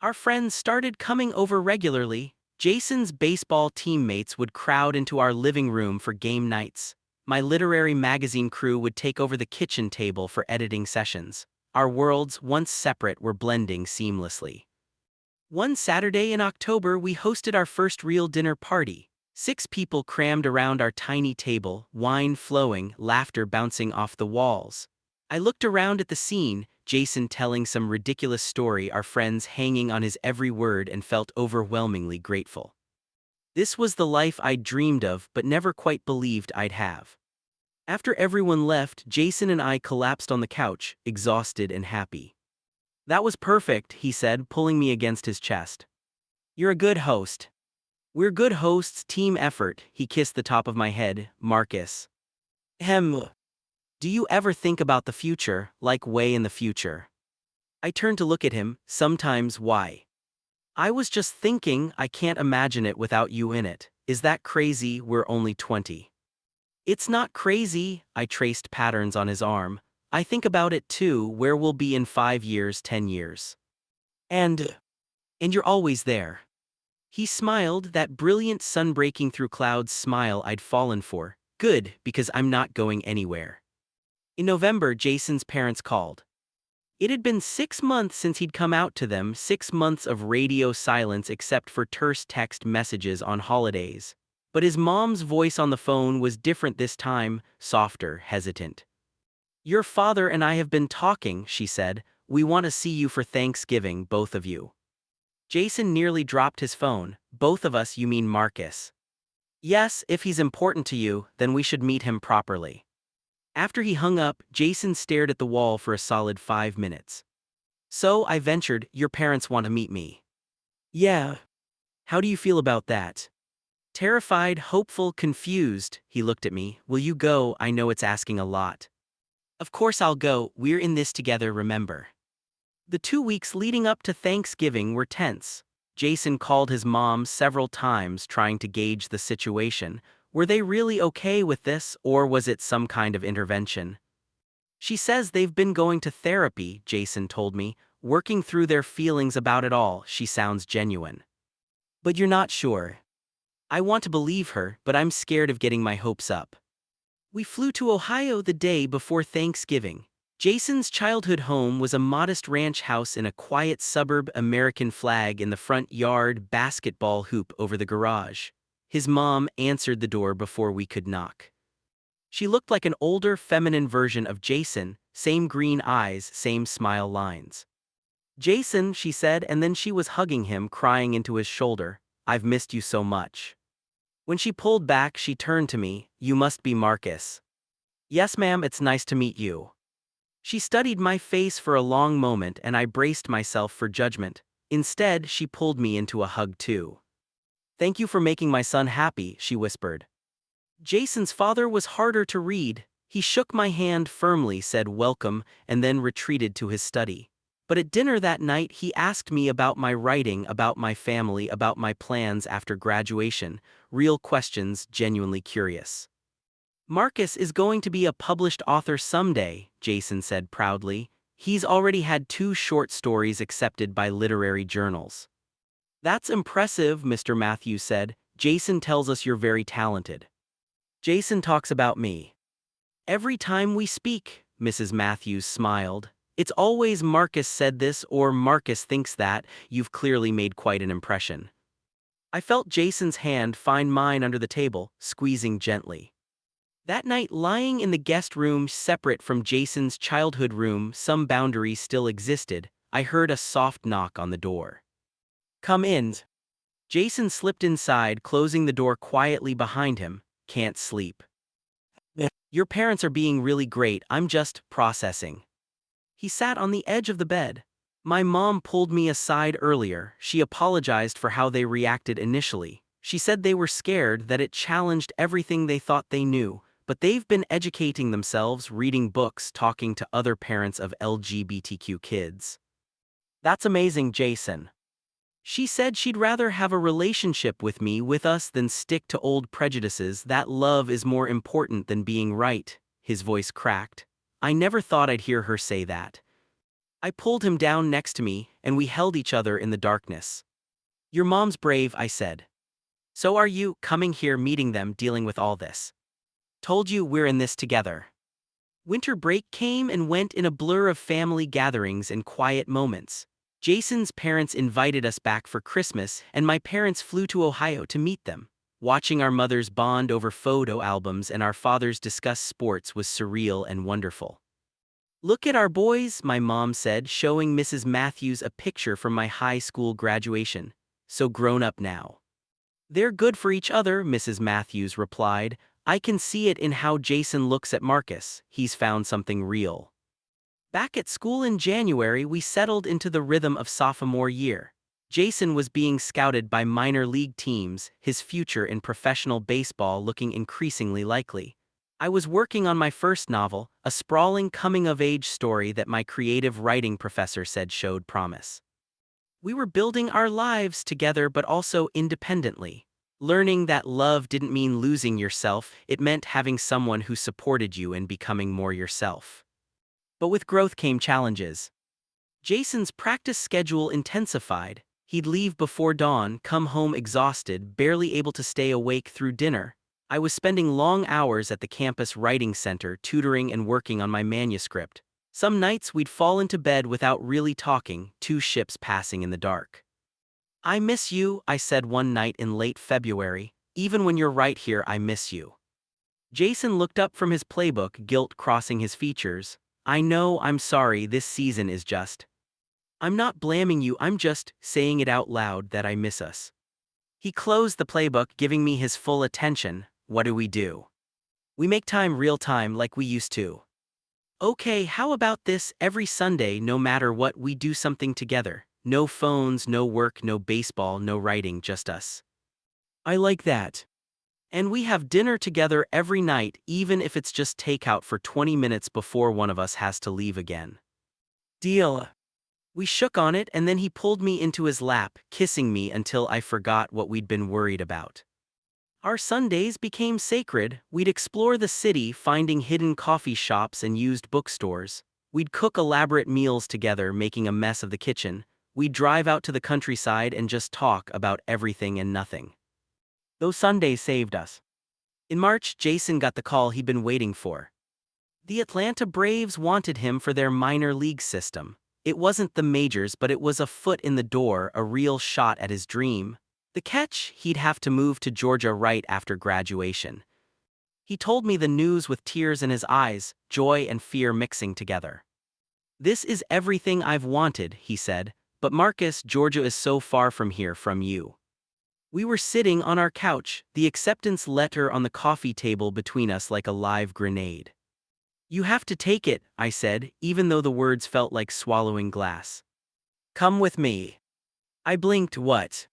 Our friends started coming over regularly. Jason's baseball teammates would crowd into our living room for game nights. My literary magazine crew would take over the kitchen table for editing sessions. Our worlds, once separate, were blending seamlessly. One Saturday in October, we hosted our first real dinner party. 6 people crammed around our tiny table, wine flowing, laughter bouncing off the walls. I looked around at the scene, Jason telling some ridiculous story, our friends hanging on his every word, and felt overwhelmingly grateful. This was the life I'd dreamed of but never quite believed I'd have. After everyone left, Jason and I collapsed on the couch, exhausted and happy. "That was perfect," he said, pulling me against his chest. "You're a good host." "We're good hosts, team effort," he kissed the top of my head. "Marcus. Hem. Do you ever think about the future, like way in the future?" I turned to look at him. "Sometimes. Why?" "I was just thinking, I can't imagine it without you in it." "Is that crazy? We're only 20. "It's not crazy," I traced patterns on his arm. "I think about it too, where we'll be in 5 years, 10 years. And you're always there." He smiled, that brilliant sun breaking through clouds smile I'd fallen for. "Good, because I'm not going anywhere." In November, Jason's parents called. It had been 6 months since he'd come out to them, 6 months of radio silence except for terse text messages on holidays. But his mom's voice on the phone was different this time, softer, hesitant. "Your father and I have been talking," she said. "We want to see you for Thanksgiving, both of you." Jason nearly dropped his phone. "Both of us, you mean Marcus?" "Yes, if he's important to you, then we should meet him properly." After he hung up, Jason stared at the wall for a solid 5 minutes. "So," I ventured, "your parents want to meet me." "Yeah. How do you feel about that?" Terrified, hopeful, confused, he looked at me. "Will you go? I know it's asking a lot." Of course I'll go, we're in this together, remember. The 2 weeks leading up to Thanksgiving were tense. Jason called his mom several times trying to gauge the situation. Were they really okay with this, or was it some kind of intervention? She says they've been going to therapy, Jason told me, working through their feelings about it all. She sounds genuine. But you're not sure. I want to believe her, but I'm scared of getting my hopes up. We flew to Ohio the day before Thanksgiving. Jason's childhood home was a modest ranch house in a quiet suburb, American flag in the front yard, basketball hoop over the garage. His mom answered the door before we could knock. She looked like an older, feminine version of Jason, same green eyes, same smile lines. "Jason," she said, and then she was hugging him, crying into his shoulder. "I've missed you so much." When she pulled back, she turned to me. "You must be Marcus." "Yes, ma'am, it's nice to meet you." She studied my face for a long moment and I braced myself for judgment. Instead, she pulled me into a hug too. "Thank you for making my son happy," she whispered. Jason's father was harder to read. He shook my hand firmly, said welcome, and then retreated to his study. But at dinner that night, he asked me about my writing, about my family, about my plans after graduation. Real questions, genuinely curious. "Marcus is going to be a published author someday," Jason said proudly. "He's already had 2 short stories accepted by literary journals." "That's impressive," Mr. Matthews said. "Jason tells us you're very talented." "Jason talks about me every time we speak," Mrs. Matthews smiled. "It's always Marcus said this or Marcus thinks that. You've clearly made quite an impression." I felt Jason's hand find mine under the table, squeezing gently. That night, lying in the guest room separate from Jason's childhood room, some boundaries still existed. I heard a soft knock on the door. "Come in." Jason slipped inside, closing the door quietly behind him. "Can't sleep." "Yeah. Your parents are being really great, I'm just processing." He sat on the edge of the bed. "My mom pulled me aside earlier. She apologized for how they reacted initially. She said they were scared, that it challenged everything they thought they knew. But they've been educating themselves, reading books, talking to other parents of LGBTQ kids." "That's amazing, Jason." "She said she'd rather have a relationship with us than stick to old prejudices, that love is more important than being right." His voice cracked. I never thought I'd hear her say that. I pulled him down next to me, and we held each other in the darkness. "Your mom's brave," I said. "So are you, coming here, meeting them, dealing with all this. Told you we're in this together." Winter break came and went in a blur of family gatherings and quiet moments. Jason's parents invited us back for Christmas, and my parents flew to Ohio to meet them. Watching our mothers bond over photo albums and our fathers discuss sports was surreal and wonderful. "Look at our boys," my mom said, showing Mrs. Matthews a picture from my high school graduation. "So grown up now." "They're good for each other," Mrs. Matthews replied. "I can see it in how Jason looks at Marcus. He's found something real." Back at school in January, we settled into the rhythm of sophomore year. Jason was being scouted by minor league teams, his future in professional baseball looking increasingly likely. I was working on my first novel, a sprawling coming-of-age story that my creative writing professor said showed promise. We were building our lives together but also independently. Learning that love didn't mean losing yourself, it meant having someone who supported you in becoming more yourself. But with growth came challenges. Jason's practice schedule intensified. He'd leave before dawn, come home exhausted, barely able to stay awake through dinner. I was spending long hours at the campus writing center, tutoring and working on my manuscript. Some nights we'd fall into bed without really talking, 2 ships passing in the dark. "I miss you," I said one night in late February. "Even when you're right here, I miss you." Jason looked up from his playbook, guilt crossing his features. "I know, I'm sorry, this season is just." "I'm not blaming you, I'm just saying it out loud that I miss us." He closed the playbook, giving me his full attention. "What do? We make time real time like we used to." "Okay, how about this? Every Sunday, no matter what, we do something together. No phones, no work, no baseball, no writing, just us." "I like that." And we have dinner together every night, even if it's just takeout for 20 minutes before one of us has to leave again. Deal. We shook on it and then he pulled me into his lap, kissing me until I forgot what we'd been worried about. Our Sundays became sacred. We'd explore the city, finding hidden coffee shops and used bookstores. We'd cook elaborate meals together, making a mess of the kitchen. We'd drive out to the countryside and just talk about everything and nothing. Those Sundays saved us. In March, Jason got the call he'd been waiting for. The Atlanta Braves wanted him for their minor league system. It wasn't the majors, but it was a foot in the door, a real shot at his dream. The catch, he'd have to move to Georgia right after graduation. He told me the news with tears in his eyes, joy and fear mixing together. "This is everything I've wanted," he said, "but Marcus, Georgia is so far from here, from you." We were sitting on our couch, the acceptance letter on the coffee table between us like a live grenade. "You have to take it," I said, even though the words felt like swallowing glass. "Come with me." I blinked. "What?"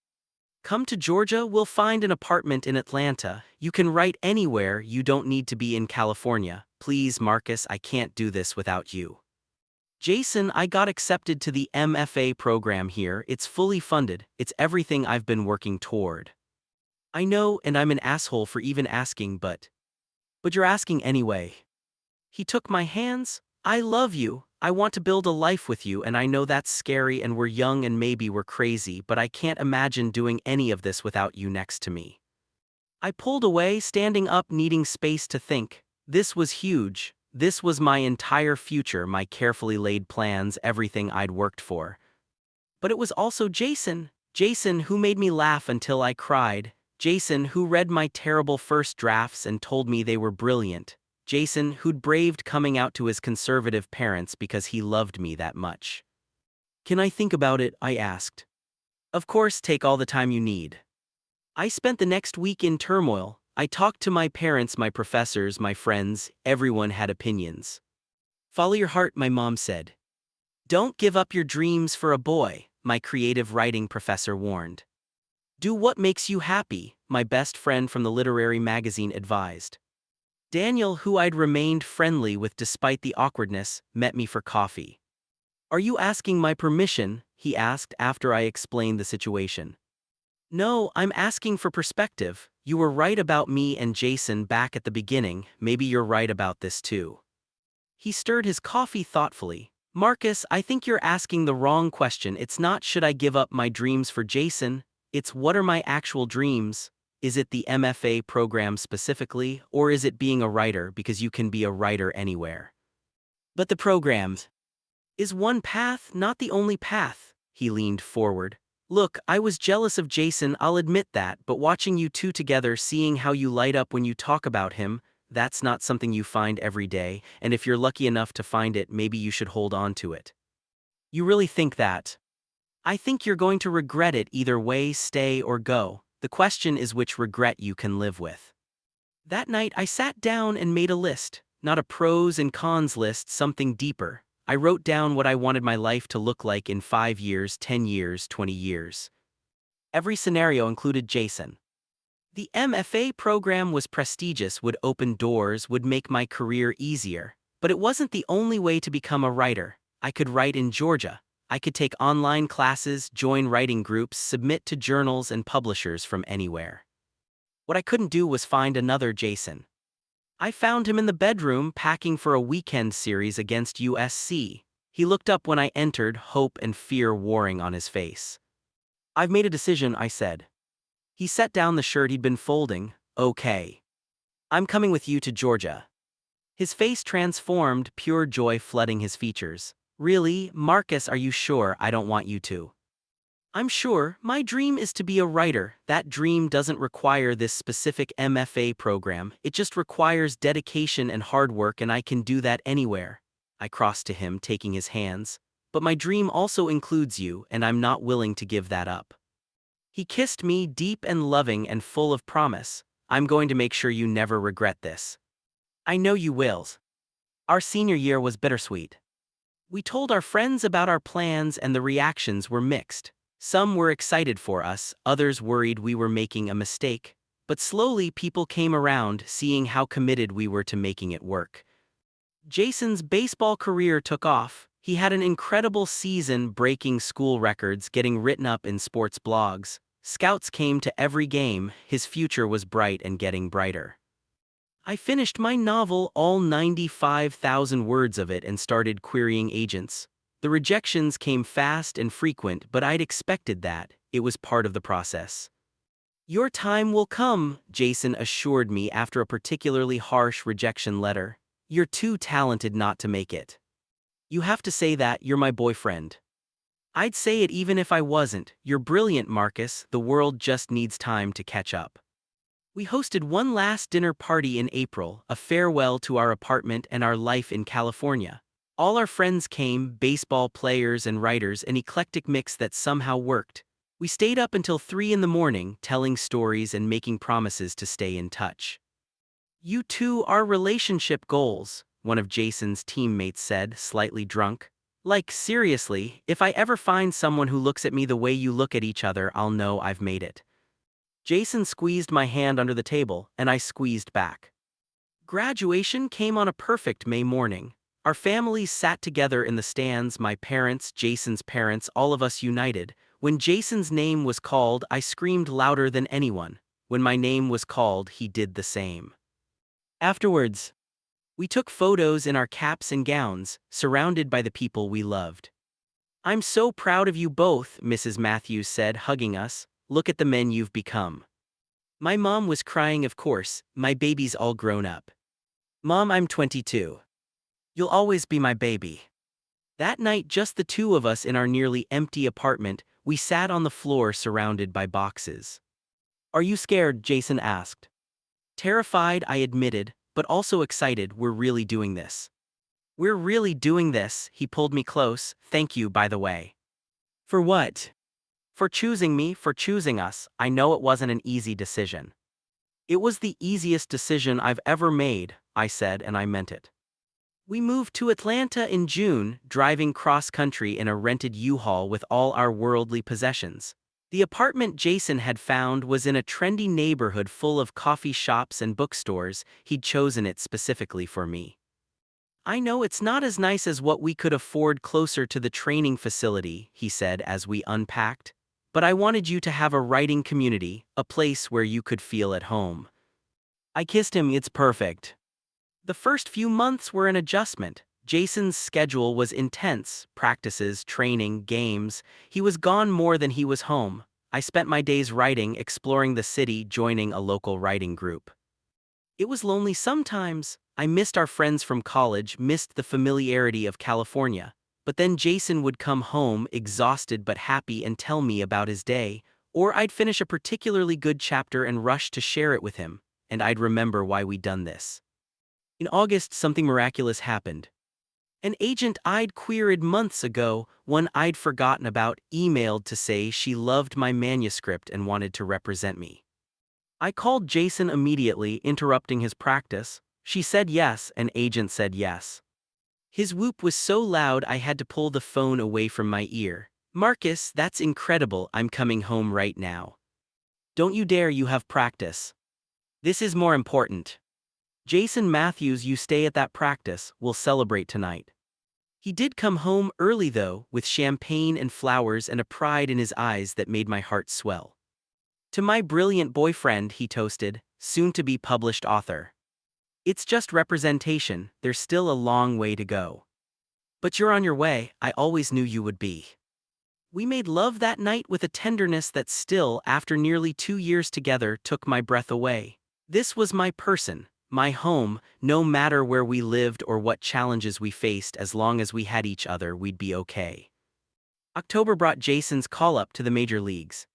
"Come to Georgia, we'll find an apartment in Atlanta. You can write anywhere, you don't need to be in California. Please, Marcus, I can't do this without you." "Jason, I got accepted to the MFA program here. It's fully funded. It's everything I've been working toward." "I know, and I'm an asshole for even asking, but you're asking anyway." He took my hands. "I love you. I want to build a life with you, and I know that's scary and we're young and maybe we're crazy, but I can't imagine doing any of this without you next to me." I pulled away, standing up, needing space to think. This was huge. This was my entire future, my carefully laid plans, everything I'd worked for. But it was also Jason. Jason who made me laugh until I cried. Jason who read my terrible first drafts and told me they were brilliant. Jason who'd braved coming out to his conservative parents because he loved me that much. "Can I think about it?" I asked. "Of course, take all the time you need." I spent the next week in turmoil. I talked to my parents, my professors, my friends. Everyone had opinions. "Follow your heart," my mom said. "Don't give up your dreams for a boy," my creative writing professor warned. "Do what makes you happy," my best friend from the literary magazine advised. Daniel, who I'd remained friendly with despite the awkwardness, met me for coffee. "Are you asking my permission?" he asked after I explained the situation. "No, I'm asking for perspective. You were right about me and Jason back at the beginning, maybe you're right about this too." He stirred his coffee thoughtfully. "Marcus, I think you're asking the wrong question. It's not should I give up my dreams for Jason, it's what are my actual dreams? Is it the MFA program specifically, or is it being a writer, because you can be a writer anywhere? But the program is one path, not the only path." He leaned forward. "Look, I was jealous of Jason, I'll admit that, but watching you two together, seeing how you light up when you talk about him, that's not something you find every day, and if you're lucky enough to find it, maybe you should hold on to it." "You really think that?" "I think you're going to regret it either way, stay or go. The question is which regret you can live with." That night I sat down and made a list, not a pros and cons list, something deeper. I wrote down what I wanted my life to look like in 5 years, 10 years, 20 years. Every scenario included Jason. The MFA program was prestigious, would open doors, would make my career easier. But it wasn't the only way to become a writer. I could write in Georgia. I could take online classes, join writing groups, submit to journals and publishers from anywhere. What I couldn't do was find another Jason. I found him in the bedroom packing for a weekend series against USC. He looked up when I entered, hope and fear warring on his face. "I've made a decision," I said. He set down the shirt he'd been folding. "Okay. I'm coming with you to Georgia." His face transformed, pure joy flooding his features. "Really, Marcus, are you sure? I don't want you to." "I'm sure. My dream is to be a writer. That dream doesn't require this specific MFA program. It just requires dedication and hard work, and I can do that anywhere." I crossed to him, taking his hands. "But my dream also includes you, and I'm not willing to give that up." He kissed me, deep and loving and full of promise. "I'm going to make sure you never regret this." "I know you will." Our senior year was bittersweet. We told our friends about our plans and the reactions were mixed. Some were excited for us, others worried we were making a mistake. but slowly people came around, seeing how committed we were to making it work. Jason's baseball career took off. He had an incredible season, breaking school records, getting written up in sports blogs. Scouts came to every game. His future was bright and getting brighter. I finished my novel, all 95,000 words of it, and started querying agents. The rejections came fast and frequent, but I'd expected that. It was part of the process. "Your time will come," Jason assured me after a particularly harsh rejection letter. "You're too talented not to make it." "You have to say that, you're my boyfriend." "I'd say it even if I wasn't. You're brilliant, Marcus. The world just needs time to catch up." We hosted one last dinner party in April, a farewell to our apartment and our life in California. All our friends came, baseball players and writers, an eclectic mix that somehow worked. We stayed up until 3 in the morning, telling stories and making promises to stay in touch. "You two are relationship goals," one of Jason's teammates said, slightly drunk. "Like, seriously, if I ever find someone who looks at me the way you look at each other, I'll know I've made it." Jason squeezed my hand under the table, and I squeezed back. Graduation came on a perfect May morning. Our families sat together in the stands, my parents, Jason's parents, all of us united. When Jason's name was called, I screamed louder than anyone. When my name was called, he did the same. Afterwards, we took photos in our caps and gowns, surrounded by the people we loved. "I'm so proud of you both," Mrs. Matthews said, hugging us. "Look at the men you've become." My mom was crying, of course. "My baby's all grown up." "Mom, I'm 22. You'll always be my baby." That night, just the two of us in our nearly empty apartment, we sat on the floor surrounded by boxes. "Are you scared?" Jason asked. "Terrified," I admitted, "but also excited. We're really doing this." "We're really doing this," he pulled me close. "Thank you, by the way." "For what?" "For choosing me, for choosing us. I know it wasn't an easy decision." "It was the easiest decision I've ever made," I said, and I meant it. We moved to Atlanta in June, driving cross-country in a rented U-Haul with all our worldly possessions. The apartment Jason had found was in a trendy neighborhood full of coffee shops and bookstores. He'd chosen it specifically for me. "I know it's not as nice as what we could afford closer to the training facility," he said as we unpacked. "But I wanted you to have a writing community, a place where you could feel at home." I kissed him. "It's perfect." The first few months were an adjustment. Jason's schedule was intense: practices, training, games. He was gone more than he was home. I spent my days writing, exploring the city, joining a local writing group. It was lonely sometimes. I missed our friends from college, missed the familiarity of California. But then Jason would come home, exhausted but happy, and tell me about his day. Or I'd finish a particularly good chapter and rush to share it with him, and I'd remember why we'd done this. In August, something miraculous happened. An agent I'd queried months ago, one I'd forgotten about, emailed to say she loved my manuscript and wanted to represent me. I called Jason immediately, interrupting his practice. She said yes, and agent said yes. His whoop was so loud I had to pull the phone away from my ear. "Marcus, that's incredible. I'm coming home right now." "Don't you dare, you have practice." "This is more important." "Jason Matthews, you stay at that practice. We'll celebrate tonight." He did come home early though, with champagne and flowers and a pride in his eyes that made my heart swell. "To my brilliant boyfriend," he toasted, "soon-to-be published author. It's just representation. There's still a long way to go. But you're on your way. I always knew you would be." We made love that night with a tenderness that still, after nearly 2 years together, took my breath away. This was my person, my home. No matter where we lived or what challenges we faced, as long as we had each other, we'd be okay. October brought Jason's call-up to the major leagues.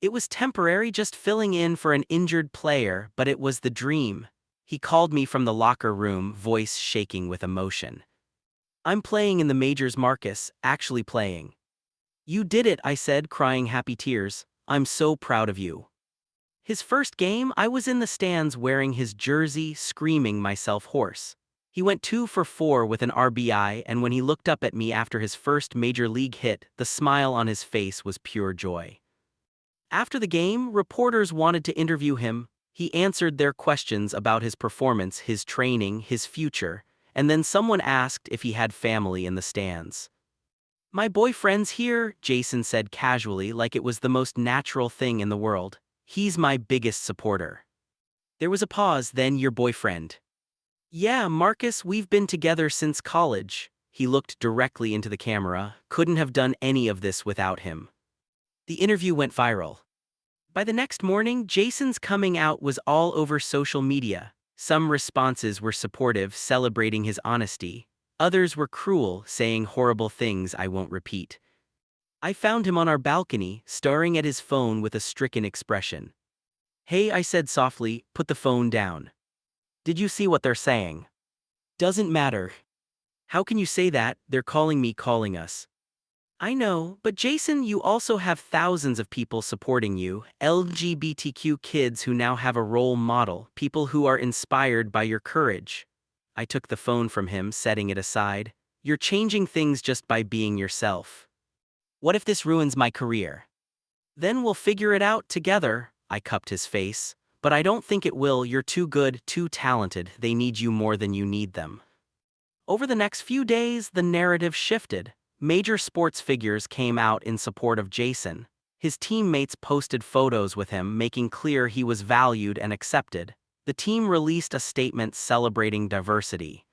It was temporary, just filling in for an injured player, but it was the dream. He called me from the locker room, voice shaking with emotion. "I'm playing in the majors, Marcus, actually playing." "You did it," I said, crying happy tears. "I'm so proud of you." His first game, I was in the stands wearing his jersey, screaming myself hoarse. He went 2 for 4 with an RBI, and when he looked up at me after his first major league hit, the smile on his face was pure joy. After the game, reporters wanted to interview him. He answered their questions about his performance, his training, his future, and then someone asked if he had family in the stands. "My boyfriend's here," Jason said casually, like it was the most natural thing in the world. "He's my biggest supporter." There was a pause, then "Your boyfriend?" "Yeah, Marcus, we've been together since college." He looked directly into the camera. "Couldn't have done any of this without him." The interview went viral. By the next morning, Jason's coming out was all over social media. Some responses were supportive, celebrating his honesty. Others were cruel, saying horrible things I won't repeat. I found him on our balcony, staring at his phone with a stricken expression. "Hey," I said softly, "put the phone down. Did you see what they're saying?" "Doesn't matter." "How can you say that? They're calling us." "I know, but Jason, you also have thousands of people supporting you, LGBTQ kids who now have a role model, people who are inspired by your courage." I took the phone from him, setting it aside. "You're changing things just by being yourself. What if this ruins my career?" "Then we'll figure it out together." I cupped his face. "But I don't think it will. You're too good, too talented. They need you more than you need them." Over the next few days, the narrative shifted. Major sports figures came out in support of Jason. His teammates posted photos with him, making clear he was valued and accepted. The team released a statement celebrating diversity.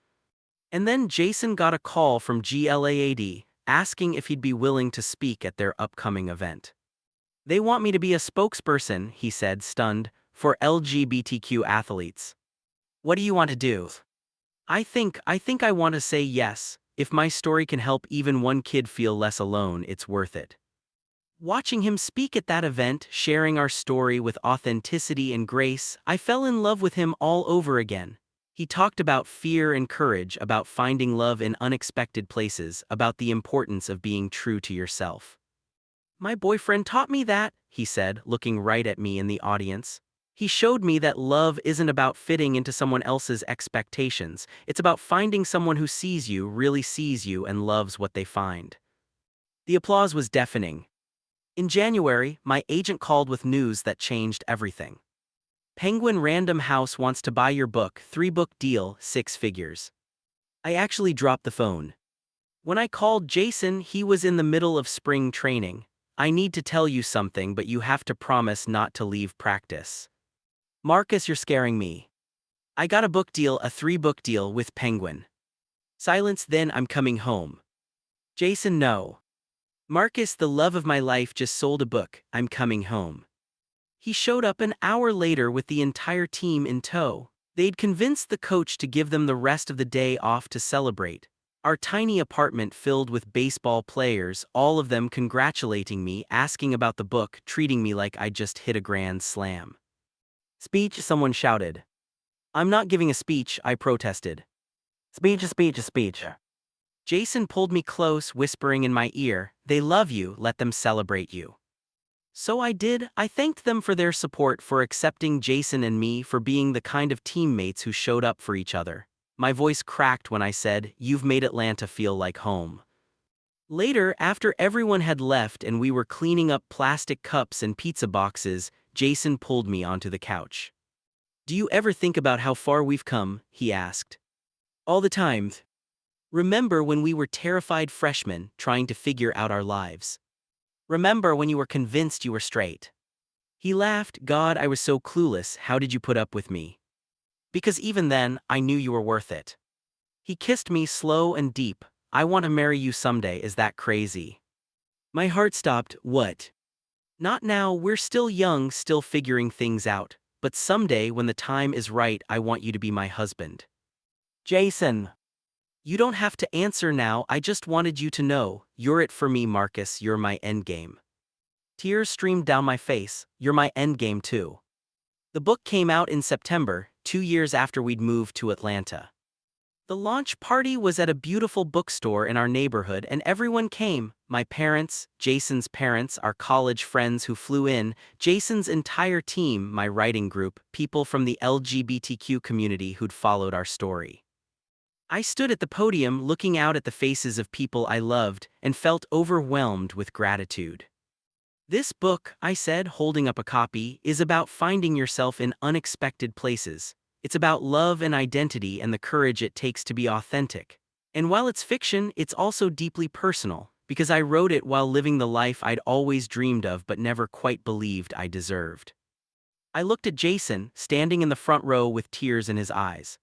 And then Jason got a call from GLAAD, asking if he'd be willing to speak at their upcoming event. "They want me to be a spokesperson," he said, stunned, "for LGBTQ athletes." "What do you want to do?" I think I want to say yes. If my story can help even one kid feel less alone, it's worth it." Watching him speak at that event, sharing our story with authenticity and grace, I fell in love with him all over again. He talked about fear and courage, about finding love in unexpected places, about the importance of being true to yourself. "My boyfriend taught me that," he said, looking right at me in the audience. "He showed me that love isn't about fitting into someone else's expectations. It's about finding someone who sees you, really sees you, and loves what they find." The applause was deafening. In January, my agent called with news that changed everything. "Penguin Random House wants to buy your book, 3-book deal, 6 figures." I actually dropped the phone. When I called Jason, he was in the middle of spring training. "I need to tell you something, but you have to promise not to leave practice." "Marcus, you're scaring me." "I got a book deal, a 3-book deal with Penguin." Silence, then "I'm coming home." "Jason, no." "Marcus, the love of my life just sold a book, I'm coming home." He showed up an hour later with the entire team in tow. They'd convinced the coach to give them the rest of the day off to celebrate. Our tiny apartment filled with baseball players, all of them congratulating me, asking about the book, treating me like I'd just hit a grand slam. "Speech," someone shouted. "I'm not giving a speech," I protested. "Speech, speech, speech." Jason pulled me close, whispering in my ear, "They love you, let them celebrate you." So I did. I thanked them for their support, for accepting Jason and me, for being the kind of teammates who showed up for each other. My voice cracked when I said, "You've made Atlanta feel like home." Later, after everyone had left and we were cleaning up plastic cups and pizza boxes, Jason pulled me onto the couch. "Do you ever think about how far we've come?" he asked. "All the time. Remember when we were terrified freshmen, trying to figure out our lives? Remember when you were convinced you were straight?" He laughed. "God, I was so clueless. How did you put up with me?" "Because even then, I knew you were worth it." He kissed me slow and deep. "I want to marry you someday, is that crazy?" My heart stopped. "What?" "Not now, we're still young, still figuring things out. But someday, when the time is right, I want you to be my husband." "Jason." "You don't have to answer now, I just wanted you to know. You're it for me, Marcus, you're my endgame." Tears streamed down my face. "You're my endgame too." The book came out in September, 2 years after we'd moved to Atlanta. The launch party was at a beautiful bookstore in our neighborhood, and everyone came. My parents, Jason's parents, our college friends who flew in, Jason's entire team, my writing group, people from the LGBTQ community who'd followed our story. I stood at the podium looking out at the faces of people I loved and felt overwhelmed with gratitude. This book, I said, holding up a copy, is about finding yourself in unexpected places. It's about love and identity and the courage it takes to be authentic. And while it's fiction, it's also deeply personal, because I wrote it while living the life I'd always dreamed of but never quite believed I deserved. I looked at Jason, standing in the front row with tears in his eyes.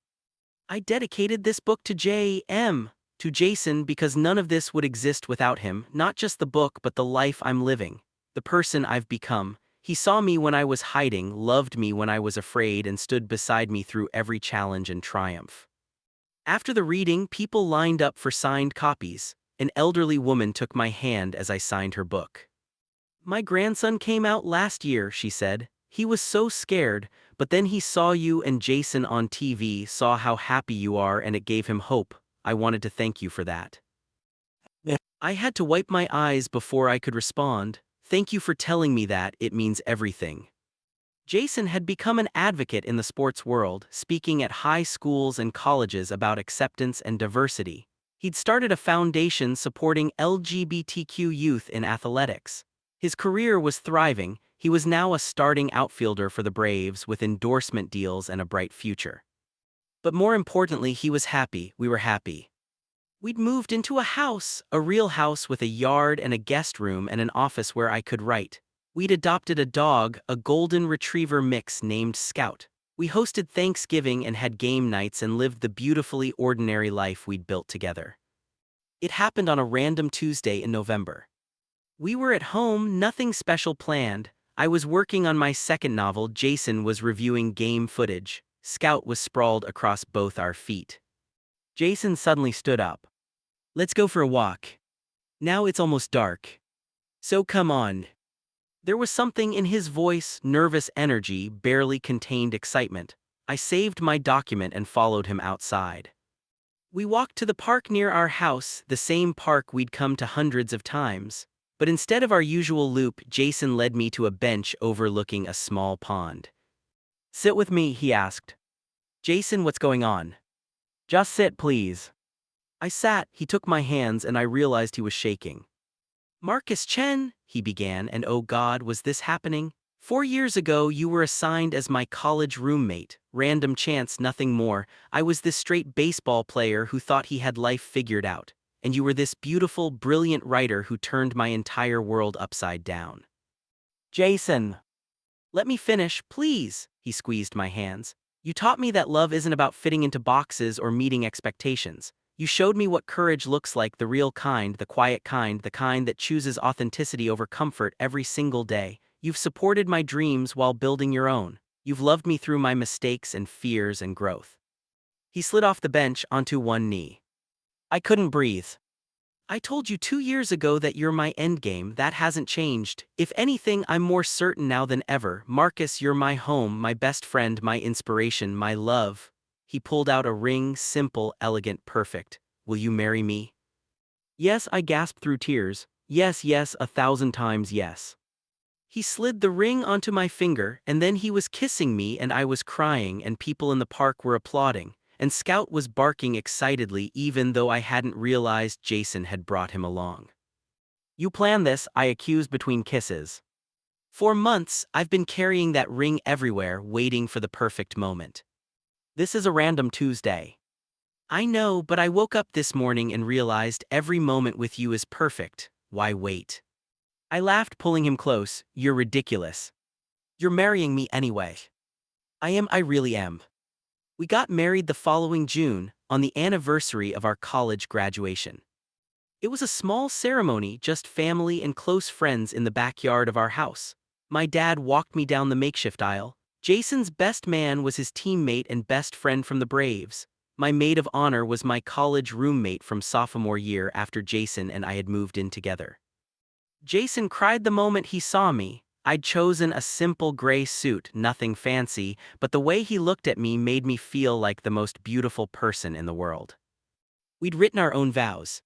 I dedicated this book to to Jason, because none of this would exist without him, not just the book but the life I'm living, the person I've become. He saw me when I was hiding, loved me when I was afraid, and stood beside me through every challenge and triumph. After the reading, people lined up for signed copies. An elderly woman took my hand as I signed her book. "My grandson came out last year," she said. "He was so scared, but then he saw you and Jason on TV, saw how happy you are, and it gave him hope. I wanted to thank you for that." Yeah. I had to wipe my eyes before I could respond. "Thank you for telling me that, it means everything." Jason had become an advocate in the sports world, speaking at high schools and colleges about acceptance and diversity. He'd started a foundation supporting LGBTQ youth in athletics. His career was thriving. He was now a starting outfielder for the Braves with endorsement deals and a bright future. But more importantly, he was happy. We were happy. We'd moved into a house, a real house with a yard and a guest room and an office where I could write. We'd adopted a dog, a golden retriever mix named Scout. We hosted Thanksgiving and had game nights and lived the beautifully ordinary life we'd built together. It happened on a random Tuesday in November. We were at home, nothing special planned. I was working on my second novel, Jason was reviewing game footage. Scout was sprawled across both our feet. Jason suddenly stood up. "Let's go for a walk. Now it's almost dark. So come on." There was something in his voice, nervous energy, barely contained excitement. I saved my document and followed him outside. We walked to the park near our house, the same park we'd come to hundreds of times. But instead of our usual loop, Jason led me to a bench overlooking a small pond. "Sit with me," he asked. "Jason, what's going on?" "Just sit, please." I sat, he took my hands, and I realized he was shaking. "Marcus Chen," he began, and oh God, was this happening? "4 years ago, you were assigned as my college roommate. Random chance, nothing more. I was this straight baseball player who thought he had life figured out. And you were this beautiful, brilliant writer who turned my entire world upside down." "Jason." "Let me finish, please." He squeezed my hands. "You taught me that love isn't about fitting into boxes or meeting expectations. You showed me what courage looks like, the real kind, the quiet kind, the kind that chooses authenticity over comfort every single day. You've supported my dreams while building your own. You've loved me through my mistakes and fears and growth." He slid off the bench onto one knee. I couldn't breathe. "I told you 2 years ago that you're my endgame. That hasn't changed. If anything, I'm more certain now than ever. Marcus, you're my home, my best friend, my inspiration, my love." He pulled out a ring, simple, elegant, perfect. "Will you marry me?" "Yes," I gasped through tears. "Yes, yes, 1,000 times yes." He slid the ring onto my finger, and then he was kissing me, and I was crying, and people in the park were applauding. And Scout was barking excitedly, even though I hadn't realized Jason had brought him along. "You planned this," I accused between kisses. "For months, I've been carrying that ring everywhere, waiting for the perfect moment." "This is a random Tuesday." "I know, but I woke up this morning and realized every moment with you is perfect. Why wait?" I laughed, pulling him close. "You're ridiculous. You're marrying me anyway." I really am." We got married the following June, on the anniversary of our college graduation. It was a small ceremony, just family and close friends in the backyard of our house. My dad walked me down the makeshift aisle. Jason's best man was his teammate and best friend from the Braves. My maid of honor was my college roommate from sophomore year after Jason and I had moved in together. Jason cried the moment he saw me. I'd chosen a simple gray suit, nothing fancy, but the way he looked at me made me feel like the most beautiful person in the world. We'd written our own vows.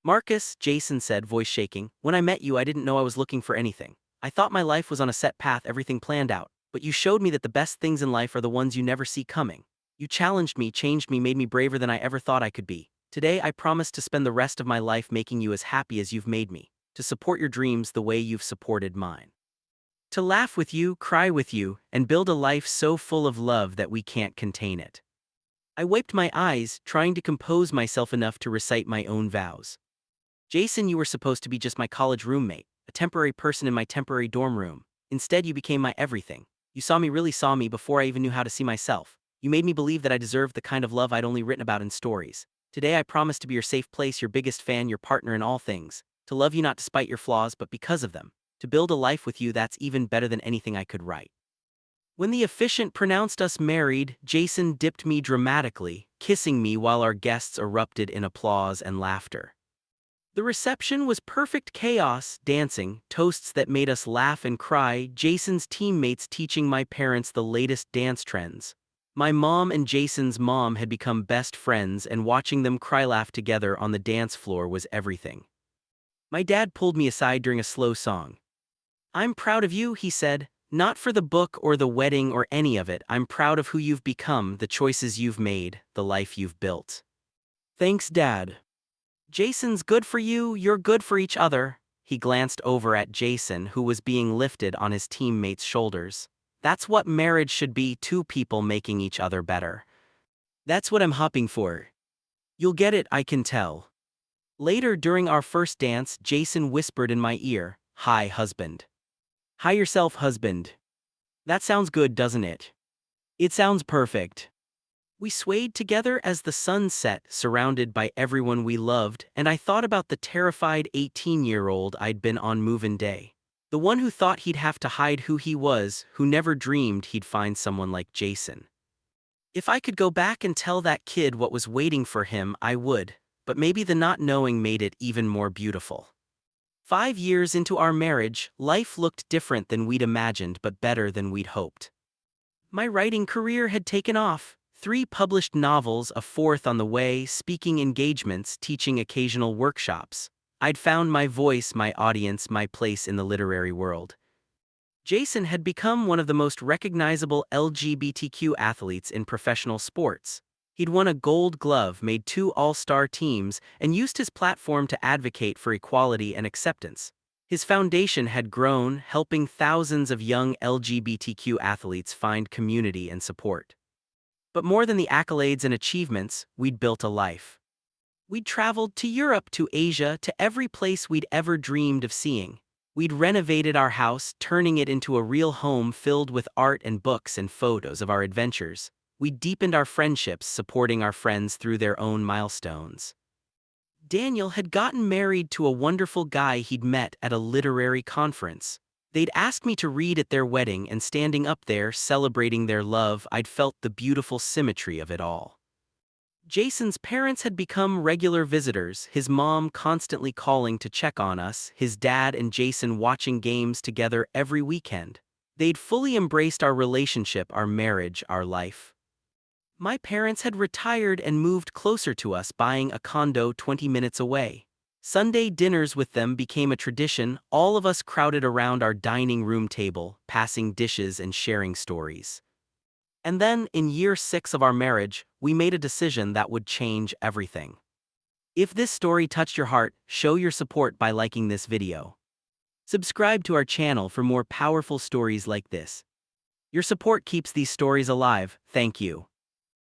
"Marcus," Jason said, voice shaking, "when I met you, I didn't know I was looking for anything. I thought my life was on a set path, everything planned out. But you showed me that the best things in life are the ones you never see coming. You challenged me, changed me, made me braver than I ever thought I could be. Today, I promise to spend the rest of my life making you as happy as you've made me. to support your dreams the way you've supported mine. To laugh with you, cry with you, and build a life so full of love that we can't contain it. I wiped my eyes, trying to compose myself enough to recite my own vows. Jason, you were supposed to be just my college roommate, a temporary person in my temporary dorm room. Instead, you became my everything. You really saw me before I even knew how to see myself. You made me believe that I deserved the kind of love I'd only written about in stories. Today I promise to be your safe place, your biggest fan, your partner in all things. To love you not despite your flaws, but because of them. To build a life with you that's even better than anything I could write. When the officiant pronounced us married, Jason dipped me dramatically, kissing me while our guests erupted in applause and laughter. The reception was perfect chaos, dancing, toasts that made us laugh and cry, Jason's teammates teaching my parents the latest dance trends. My mom and Jason's mom had become best friends, and watching them cry-laugh together on the dance floor was everything. My dad pulled me aside during a slow song. "I'm proud of you," he said. "Not for the book or the wedding or any of it. I'm proud of who you've become, the choices you've made, the life you've built." "Thanks, Dad." "Jason's good for you, you're good for each other." He glanced over at Jason, who was being lifted on his teammate's shoulders. "That's what marriage should be, two people making each other better." "That's what I'm hoping for. You'll get it, I can tell." Later during our first dance, Jason whispered in my ear, "Hi, husband." "Hi yourself, husband." "That sounds good, doesn't it?" "It sounds perfect." We swayed together as the sun set, surrounded by everyone we loved, and I thought about the terrified 18-year-old I'd been on move-in day. The one who thought he'd have to hide who he was, who never dreamed he'd find someone like Jason. If I could go back and tell that kid what was waiting for him, I would, but maybe the not knowing made it even more beautiful. 5 years into our marriage, life looked different than we'd imagined, but better than we'd hoped. My writing career had taken off. 3 published novels, a 4th on the way, speaking engagements, teaching occasional workshops. I'd found my voice, my audience, my place in the literary world. Jason had become one of the most recognizable LGBTQ athletes in professional sports. He'd won a Gold Glove, made 2 All-Star teams, and used his platform to advocate for equality and acceptance. His foundation had grown, helping thousands of young LGBTQ athletes find community and support. But more than the accolades and achievements, we'd built a life. We'd traveled to Europe, to Asia, to every place we'd ever dreamed of seeing. We'd renovated our house, turning it into a real home filled with art and books and photos of our adventures. We'd deepened our friendships, supporting our friends through their own milestones. Daniel had gotten married to a wonderful guy he'd met at a literary conference. They'd asked me to read at their wedding, and standing up there, celebrating their love, I'd felt the beautiful symmetry of it all. Jason's parents had become regular visitors, his mom constantly calling to check on us, his dad and Jason watching games together every weekend. They'd fully embraced our relationship, our marriage, our life. My parents had retired and moved closer to us, buying a condo 20 minutes away. Sunday dinners with them became a tradition, all of us crowded around our dining room table, passing dishes and sharing stories. And then, in year 6 of our marriage, we made a decision that would change everything. If this story touched your heart, show your support by liking this video. Subscribe to our channel for more powerful stories like this. Your support keeps these stories alive. Thank you.